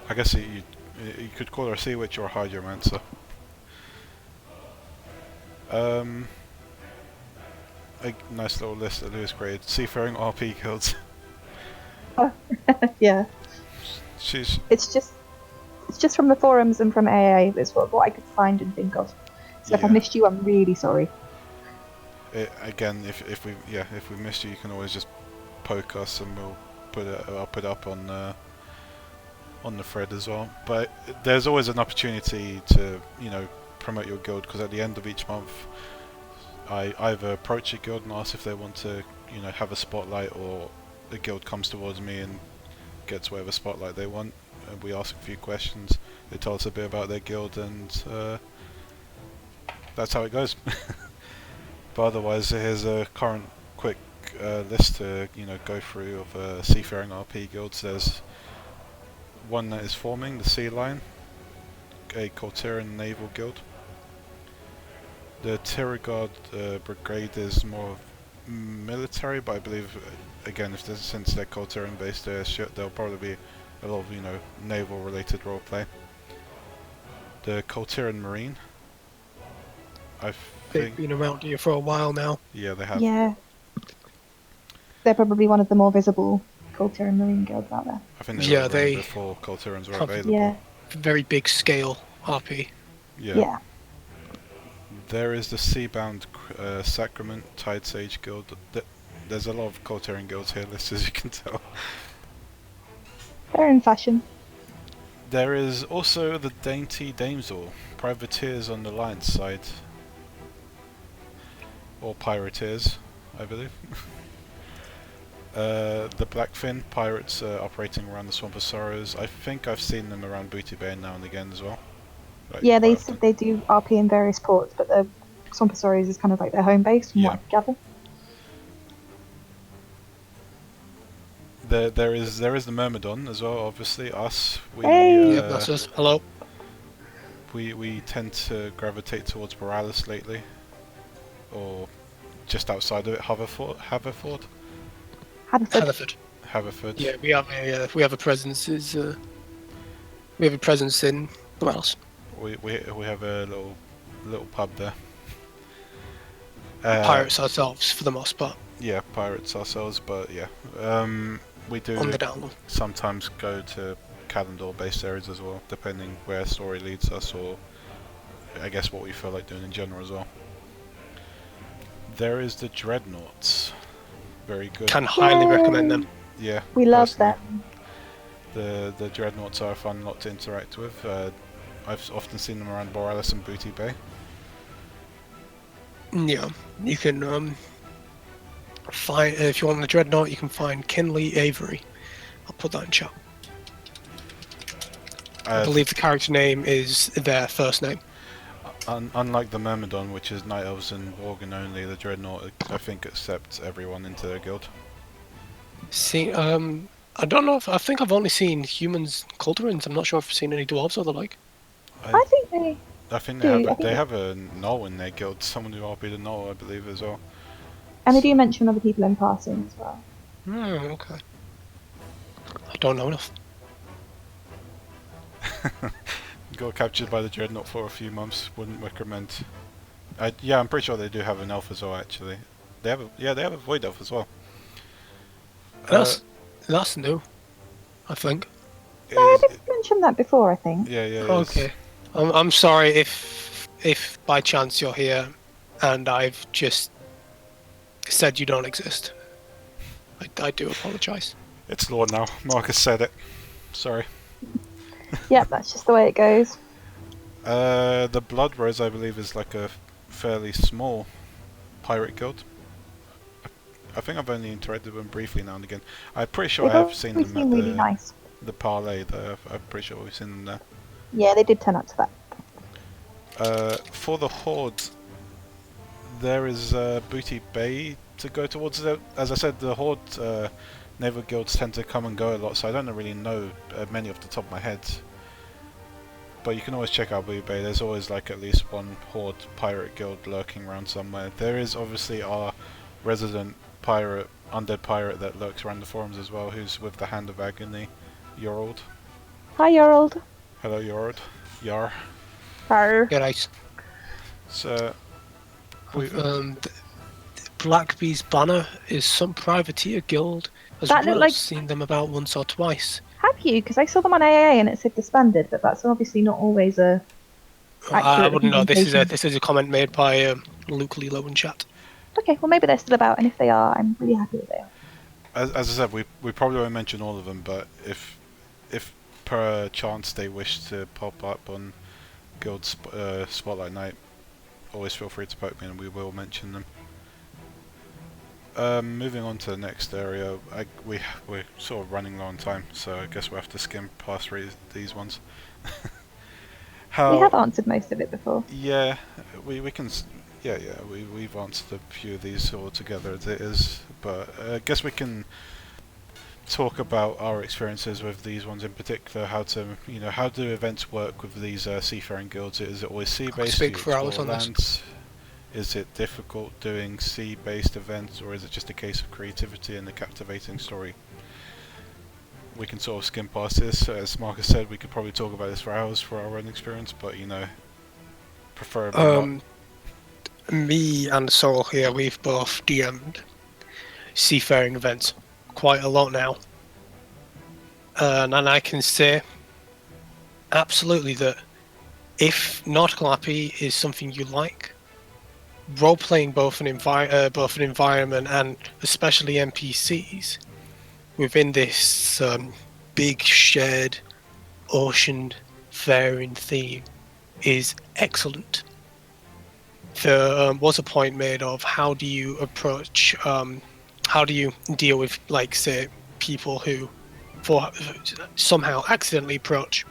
I guess you could call her a sea witch or a hydromancer. A nice little list that Lewis created. Seafaring RP guilds. Yeah. It's just from the forums and from AA. It's what I could find and think of. So if I missed you, I'm really sorry. Again, if we missed you, you can always just poke us and I'll put it up on the thread as well. But there's always an opportunity to promote your guild, because at the end of each month, I either approach a guild and ask if they want to have a spotlight, or the guild comes towards me and gets whatever spotlight they want. We ask a few questions, they tell us a bit about their guild, and that's how it goes. But otherwise, here's a current quick list to go through of Seafaring RP guilds. There's one that is forming, the Sea Lion, a Cortarian naval guild. The Tiragard brigade is more military, but I believe again, since they're Cortarian based, there'll probably be a lot of naval related roleplay. The Cortarian Marine, I They've think. been around here for a while now. Yeah, they have. Yeah. They're probably one of the more visible Culture and Marine guilds out there. I think they were around they before Culturans were have- available. Yeah. Very big scale RP. Yeah. There is the Seabound Sacrament Tide Sage Guild. There's a lot of Cultarian guilds here listed, as you can tell. They're in fashion. There is also the Dainty Damsel, privateers on the Alliance side. Or pirateers, I believe. The Blackfin pirates operating around the Swamp of Sorrows. I think I've seen them around Booty Bay now and again as well. Like, Yeah, they quite said often. they do RP in various ports, but the Swamp of Sorrows is kind of like their home base, from what I can gather. There is the Myrmidon as well. Obviously, us. Hey! Yep, that's us. Hello. We tend to gravitate towards Borealis lately, or just outside of it, Haverford. Haverford. Haverford. Yeah, we have a presence. We have a presence in Wales. We have a little pub there. Pirates ourselves for the most part. Yeah, pirates ourselves, but yeah, we do On the down low. sometimes go to Calendar-based areas as well, depending where story leads us, or I guess what we feel like doing in general as well. There is the Dreadnoughts. Very good. Can highly recommend them. Yeah. We love personally. them. The Dreadnoughts are a fun lot to interact with. I've often seen them around Borealis and Booty Bay. Yeah, you can find if you want the Dreadnought, you can find Kinley Avery. I'll put that in chat. I believe the character name is their first name. Unlike the Myrmidon, which is Night Elves and Worgen only, the Dreadnought, I think, accepts everyone into their guild. See, I don't know if I think I've only seen humans, Culturans. I'm not sure if I've seen any dwarves or the like. I think they I think do, they have a Null in their guild. Someone who RP'd a Null, I believe, as well. and they do mention other people in passing as well. Okay. I don't know enough. Got captured by the Dreadnought for a few months. Wouldn't recommend. Yeah, I'm pretty sure they do have an elf as well. Actually, they have a Void Elf as well. That's new, I think. No, I did mention that before, I think. Yeah. Okay. I'm sorry if by chance you're here and I've just said you don't exist. I do apologise. It's law now. Markus said it. Sorry. Yep, that's just the way it goes. The Blood Rose, I believe, is like a fairly small pirate guild. I think I've only interacted with them briefly now and again. I'm pretty sure I have seen them at really nice. the Parlay. I'm pretty sure we've seen them there. Yeah, they did turn up to that. For the Horde, there is Booty Bay to go towards. As I said, the Horde naval guilds tend to come and go a lot, so I don't really know many off the top of my head. But you can always check out Booty Bay. There's always like at least one Horde pirate guild lurking around somewhere. There is obviously our resident pirate, undead pirate that lurks around the forums as well, who's with the Hand of Agony, Yorald. Hi, Yorald. Hello, Yorald. Yar. Arr. Yeah, nice. So, Blackbee's Banner is some privateer guild as That well. looked like- I've seen them about once or twice. Have you? Because I saw them on AA and it said disbanded, but that's obviously not always a. I Accurate wouldn't know. This representation. is a comment made by Luke Lilo in chat. Okay, well maybe they're still about, and if they are, I'm really happy that they are. as I said, we probably won't mention all of them, but if per chance they wish to pop up on Guild Spotlight Night, always feel free to poke me and we will mention them. Moving on to the next area, we're sort of running low on time, so I guess we'll have to skim past these ones. We have answered most of it before. Yeah, we can. We've answered a few of these all together as it is, but I guess we can talk about our experiences with these ones in particular. How do events work with these seafaring guilds? Is it always sea-based? Speak for hours on land? Is it difficult doing sea-based events, or is it just a case of creativity and a captivating story? We can sort of skim past this. As Markus said, we could probably talk about this for hours for our own experience, but preferably not. Me and Sorryl here, we've both DM'd seafaring events quite a lot now, and I can say absolutely that if nautical happy is something you like, role-playing both an environment and especially NPCs within this big shared ocean faring theme is excellent. There was a point made of how do you approach, how do you deal with, like, say, people who somehow accidentally approach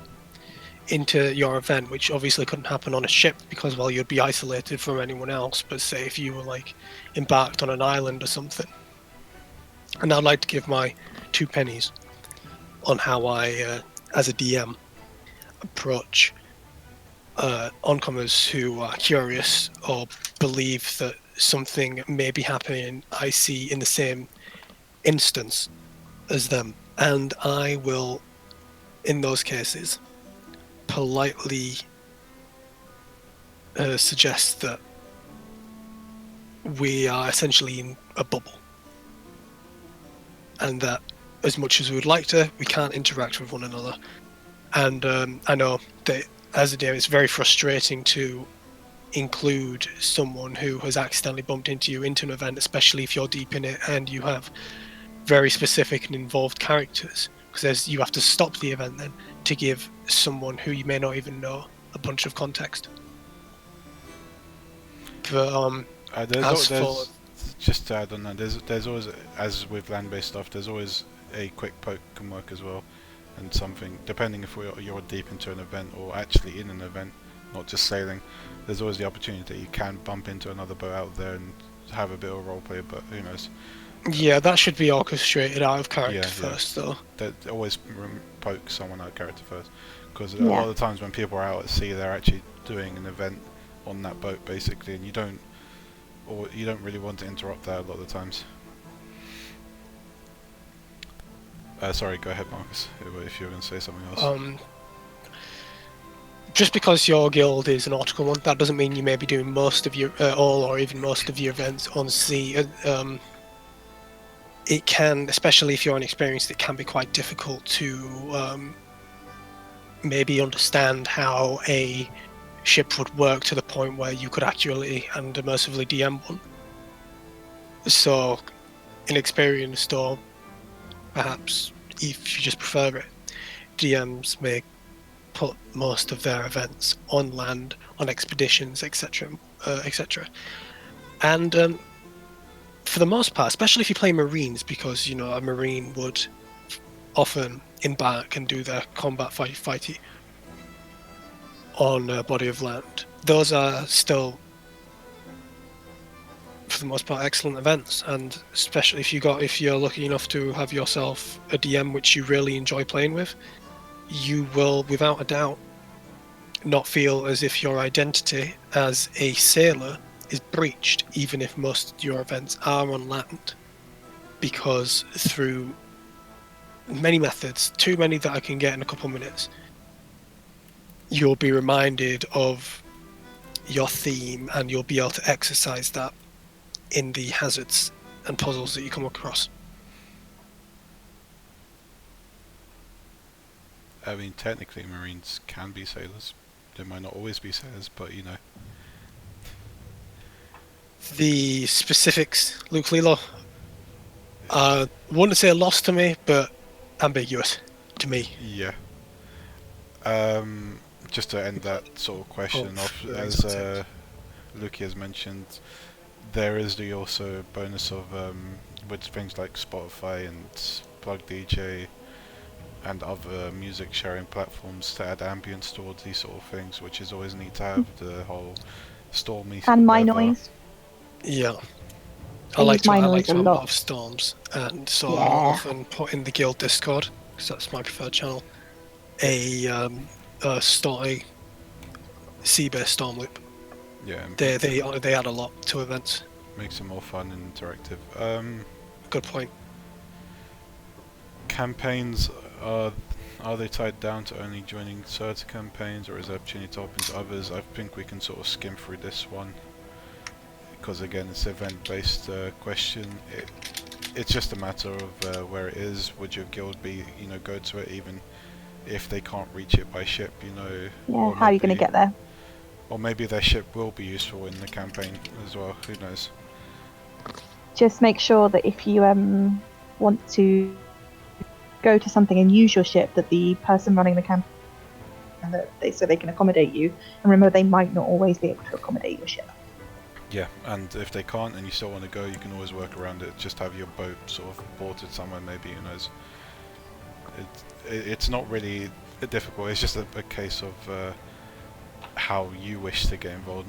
into your event, which obviously couldn't happen on a ship because, well, you'd be isolated from anyone else. But say if you were like embarked on an island or something, and I'd like to give my 2 pennies on how I, as a DM, approach oncomers who are curious or believe that something may be happening I see in the same instance as them, and I will, in those cases, politely suggest that we are essentially in a bubble, and that as much as we would like to, we can't interact with one another. And I know that as a DM, it's very frustrating to include someone who has accidentally bumped into you into an event, especially if you're deep in it and you have very specific and involved characters, because you have to stop the event then to give someone who you may not even know a bunch of context. But just to add on that, there's always, as with land-based stuff, there's always a quick poke can work as well, and something depending if you're deep into an event or actually in an event, not just sailing. There's always the opportunity that you can bump into another boat out there and have a bit of roleplay, but who knows. Yeah, that should be orchestrated out of character first, though. Always poke someone out of character first, because a lot of the times when people are out at sea, they're actually doing an event on that boat, basically, and you don't really want to interrupt that a lot of the times. Sorry, go ahead, Markus, if you were going to say something else. Just because your guild is a nautical one, that doesn't mean you may be doing most of your all or even most of your events on sea. It can, especially if you're inexperienced, it can be quite difficult to maybe understand how a ship would work to the point where you could accurately and immersively DM one. So, inexperienced, or perhaps if you just prefer it, DMs may put most of their events on land, on expeditions, etc., etc. And for the most part, especially if you play Marines, because a Marine would often embark and do their combat fighty on a body of land. Those are still, for the most part, excellent events, and especially if you're lucky enough to have yourself a DM which you really enjoy playing with, you will, without a doubt, not feel as if your identity as a sailor is breached, even if most of your events are on land, because through many methods, too many that I can get in a couple minutes, you'll be reminded of your theme, and you'll be able to exercise that in the hazards and puzzles that you come across. I mean, technically Marines can be sailors. They might not always be sailors, but The specifics, Luke Lilo, wouldn't say lost to me, but ambiguous to me. Yeah. Just to end that sort of question off, as Luki has mentioned, there is the also bonus of with things like Spotify and Plug DJ and other music sharing platforms to add ambience to all these sort of things, which is always neat to have the whole stormy And my weather. noise. Yeah. I use my noise to a have lot. of storms, and so Yeah. I often put in the guild Discord, because that's my preferred channel, a stormy sea-based storm loop. Yeah, They add a lot to events. makes it more fun and interactive. Good point. Campaigns, are they tied down to only joining certain campaigns, or is there opportunity to open to others? I think we can sort of skim through this one, because again it's event-based question. It's just a matter of where it is. Would your guild be, go to it even if they can't reach it by ship, Yeah, or how are you going to maybe- get there? Or maybe their ship will be useful in the campaign as well, who knows. Just make sure that if you want to go to something and use your ship, that the person running the campaign, so they can accommodate you. And remember, they might not always be able to accommodate your ship. Yeah, and if they can't and you still want to go, you can always work around it. Just have your boat sort of ported somewhere, maybe, who knows. It's not really difficult, it's just a case of how you wish to get involved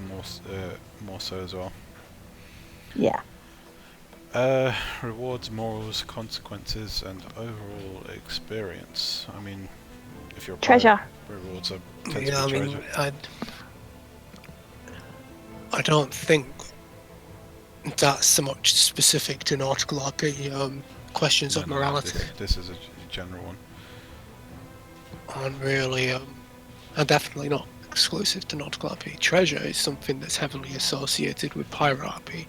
more so as well. Yeah. Rewards, morals, consequences, and overall experience. I mean, if you're a Treasure. pirate, rewards are Yeah, I mean, treasure. I don't think that's so much specific to nautical RP. Questions of No, morality this is a general one. aren't really, are definitely not exclusive to nautical RP. Treasure is something that's heavily associated with pirate RP.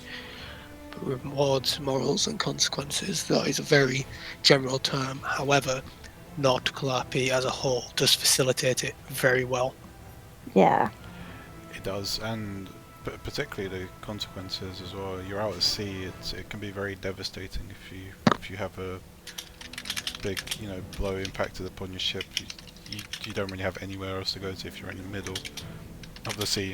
But with rewards, morals, and consequences, that is a very general term. However, nautical RP as a whole does facilitate it very well. Yeah. It does, and particularly the consequences as well. You're out at sea; it can be very devastating if you have a big blow impacted upon your ship. You don't really have anywhere else to go to if you're in the middle of the sea,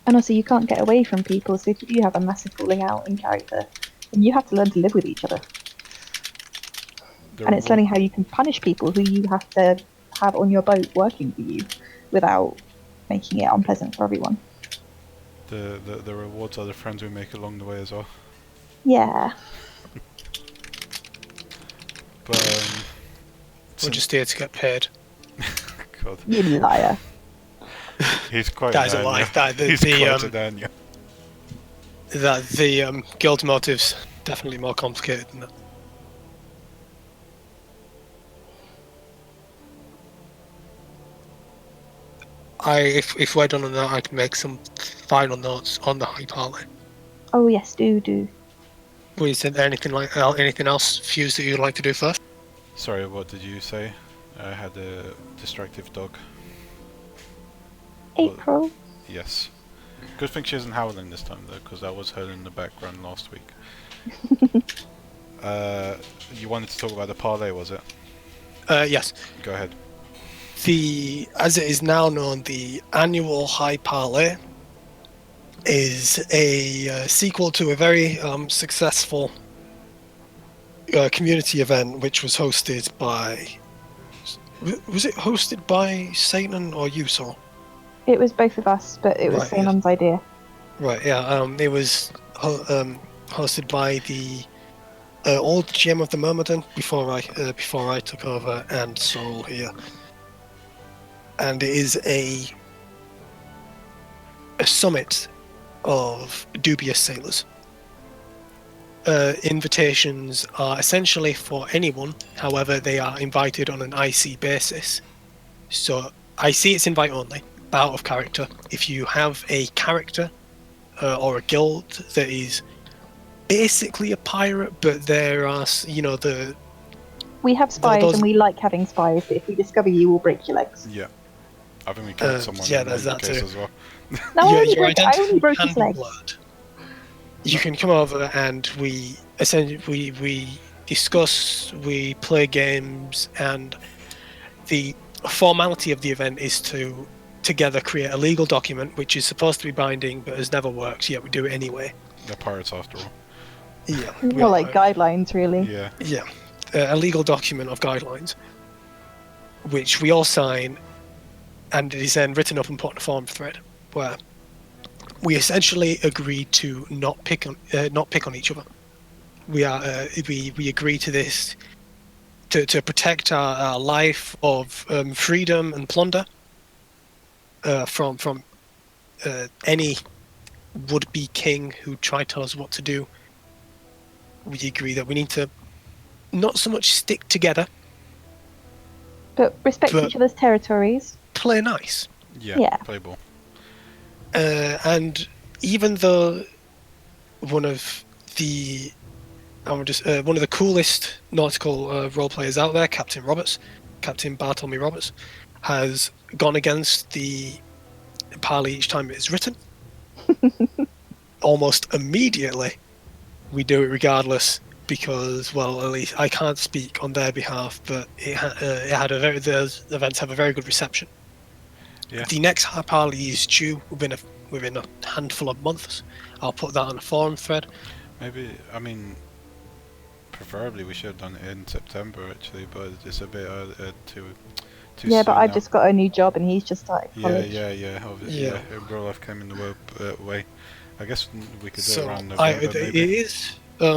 And also, you can't get away from people, so if you do have a massive falling out in character, then you have to learn to live with each other. And it's learning how you can punish people who you have to have on your boat working for you without making it unpleasant for everyone. The rewards are the friends we make along the way as well. Yeah. But We're just here to get paid. God, You liar. he's quite. That is a an lie. Anya. He's quite an Anya. The guild motive's definitely more complicated than that. If we're done on that, I can make some final notes on the high parley. Oh yes, do. Is there anything else, Fuse, that you'd like to do first? Sorry, what did you say? I had a distractive dog. April. Yes. Good thing she isn't howling this time though, because that was her in the background last week. You wanted to talk about the parlay, was it? Yes. Go ahead. As it is now known, the annual High Parley is a sequel to a very successful community event, which was hosted by. Was it hosted by Satan or you, Sorryl? It was both of us, but it was Right, Samon's idea. Right. Yeah. It was hosted by the old GM of the Myrmidon before I took over, and Sorryl here. And it is a summit of dubious sailors. Invitations are essentially for anyone, however they are invited on an IC basis. So IC, it's invite only, but out of character. If you have a character or a guild that is basically a pirate, but there are, We have spies those- and we like having spies, but if we discover you, we'll break your legs. Yeah. I think we killed someone yeah, in there's that that case too. as well. No, I only identity broke can his be legs. blurred. You can come over and we discuss, we play games, and the formality of the event is to together create a legal document which is supposed to be binding but has never worked, yet we do it anyway. They're pirates after all. Yeah. More like guidelines, really. Yeah. Yeah. A legal document of guidelines, which we all sign, and it is then written up and put in a forum thread, where we essentially agree to not pick on each other. We agree to this to protect our life of freedom and plunder from any would-be king who tried to tell us what to do. We agree that we need to not so much stick together, But respect But- each other's territories. play nice. Yeah. Play ball. And even though one of the coolest nautical role players out there, Captain Bartlemy Roberts, has gone against the parley each time it is written. Almost immediately, we do it regardless because, well, at least I can't speak on their behalf, but those events have a very good reception. Yeah. The next parley is due within a handful of months. I'll put that on a forum thread. Maybe, I mean, preferably we should have done it in September actually, but it's a bit too Yeah, soon but I now. just got a new job and he's just started college. Yeah, obviously, Yeah. Real life came in the way. I guess we could do it So around November, it maybe. is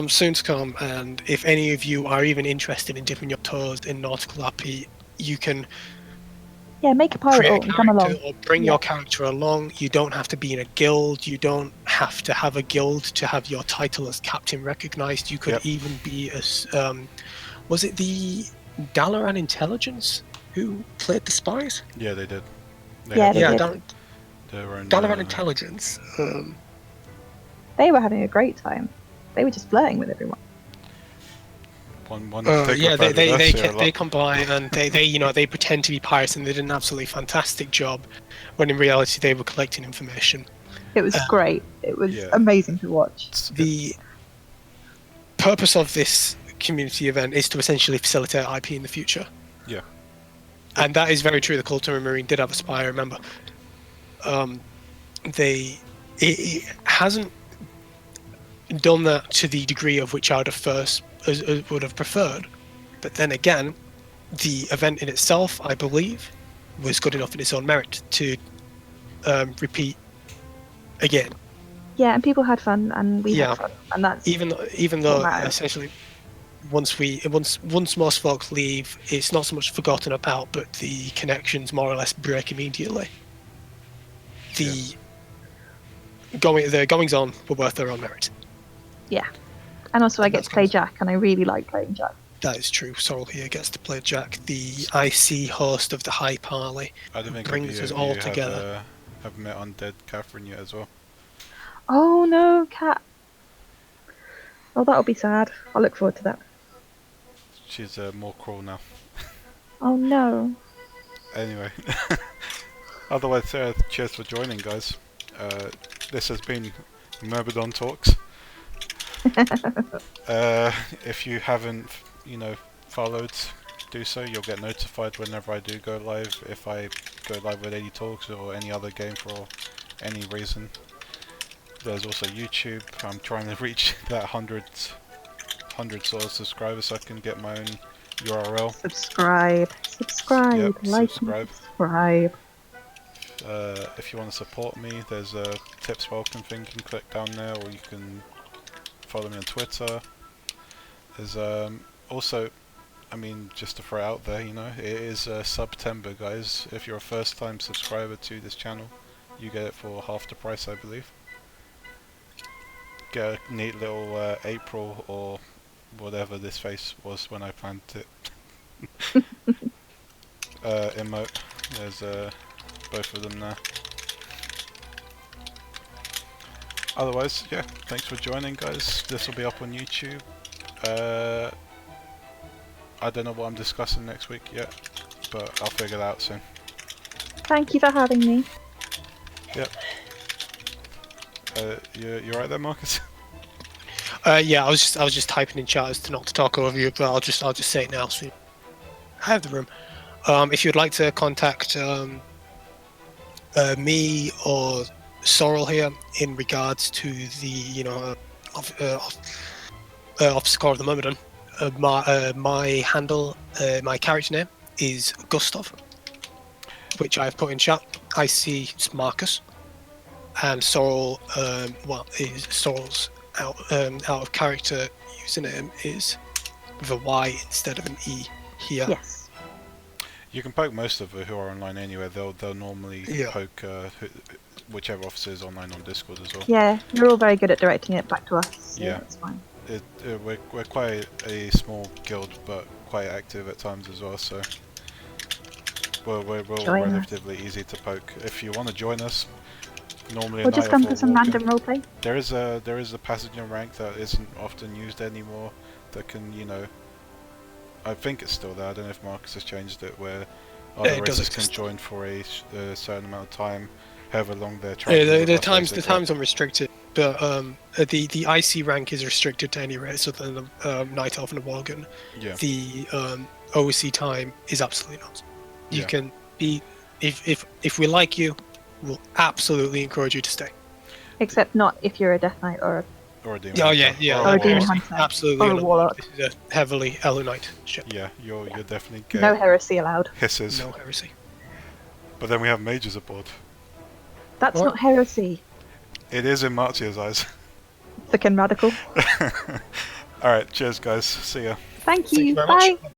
soon to come, and if any of you are even interested in dipping your toes in nautical RP, you can Yeah, make a pirate create a alt and come character along. or bring Yeah. your character along. You don't have to be in a guild. You don't have to have a guild to have your title as captain recognized. You could Yep. even be as was it the Dalaran Intelligence who played the spies? Yeah, they did. Yeah, had they Yeah, did. their own, Dalaran Intelligence. They were having a great time. They were just flirting with everyone. one Yeah, particular they come by and they pretend to be pirates, and they did an absolutely fantastic job, when in reality they were collecting information. It was great. It was yeah. amazing to watch. The purpose of this community event is to essentially facilitate IP in the future. Yeah. And that is very true. The Culture Marine did have a spy, I remember. It hasn't done that to the degree of which I would have preferred. But then again, the event in itself, I believe, was good enough in its own merit to repeat again. Yeah, and people had fun, and we Yeah. had fun, and that's Even What though matters. essentially once most folks leave, it's not so much forgotten about, but the connections more or less break immediately. The goings on were worth their own merit. yeah. And also, I get That's to play awesome. Jack, and I really like playing Jack. That is true. Sorryl here gets to play Jack, the IC host of the High Parley. I don't think brings you, us all you together. have met Undead Catherine yet as well. Oh no, Cat. Oh, that'll be sad. I look forward to that. She's more cruel now. Oh no. Anyway, otherwise, cheers for joining, guys. This has been Myrmidon Talks. If you haven't, followed, do so. You'll get notified whenever I do go live. If I go live with any talks or any other game for any reason. There's also YouTube. I'm trying to reach that 100 sort of subscribers so I can get my own URL. Subscribe. Yep, Like subscribe. and subscribe. If you want to support me, there's a tips welcome thing you can click down there, or you can follow me on Twitter. There's also, just to throw it out there, it is September, guys. If you're a first time subscriber to this channel, you get it for half the price, I believe. Get a neat little April or whatever this face was when I planned it. Emote. There's both of them there. Otherwise, yeah, thanks for joining, guys. This will be up on YouTube. I don't know what I'm discussing next week yet, but I'll figure that out soon. Thank you for having me. Yep. You right there, Markus? Yeah, I was just typing in chat as to not to talk over you, but I'll just say it now. So I have the room. If you'd like to contact me or Sorryl here in regards to the Officer Corps of the Myrmidon. My handle, my character name is Gustav, which I've put in chat. I see it's Markus, and Sorryl, is Sorrel's out of character username is with a Y instead of an E here. Yes. You can poke most of who are online anyway. They'll normally Yeah. poke whichever officer is online on Discord as well. Yeah, you're all very good at directing it back to us. So Yeah. that's fine. We're quite a small guild, but quite active at times as well. So we're Join us. relatively easy to poke. If you want to join us, normally We'll a just night come of for some walking. random roleplay. There is a passenger rank that isn't often used anymore. That can, you know, I think it's still there. I don't know if Marcus has changed it, where other It does races can exist. join for a certain amount of time, however long they're traveling. The with us, time's basically. unrestricted, but the IC rank is restricted to any race other than the Night Elf and the Worgen. Yeah. The OC time is absolutely not. You Yeah. can be if we like you, we'll absolutely encourage you to stay. Except not if you're a Death Knight or a... Or a demon. Oh yeah, hunter, yeah. Or a demon heresy. hunter. Absolutely. Or a not. warlock. This is a heavily Elunite ship. Yeah, you're definitely No getting heresy allowed. hisses. No heresy. But then we have mages aboard. That's What? not heresy. It is in Martia's eyes. Freaking radical. Alright, cheers guys. See ya. Thank Thank you. you very Bye. much.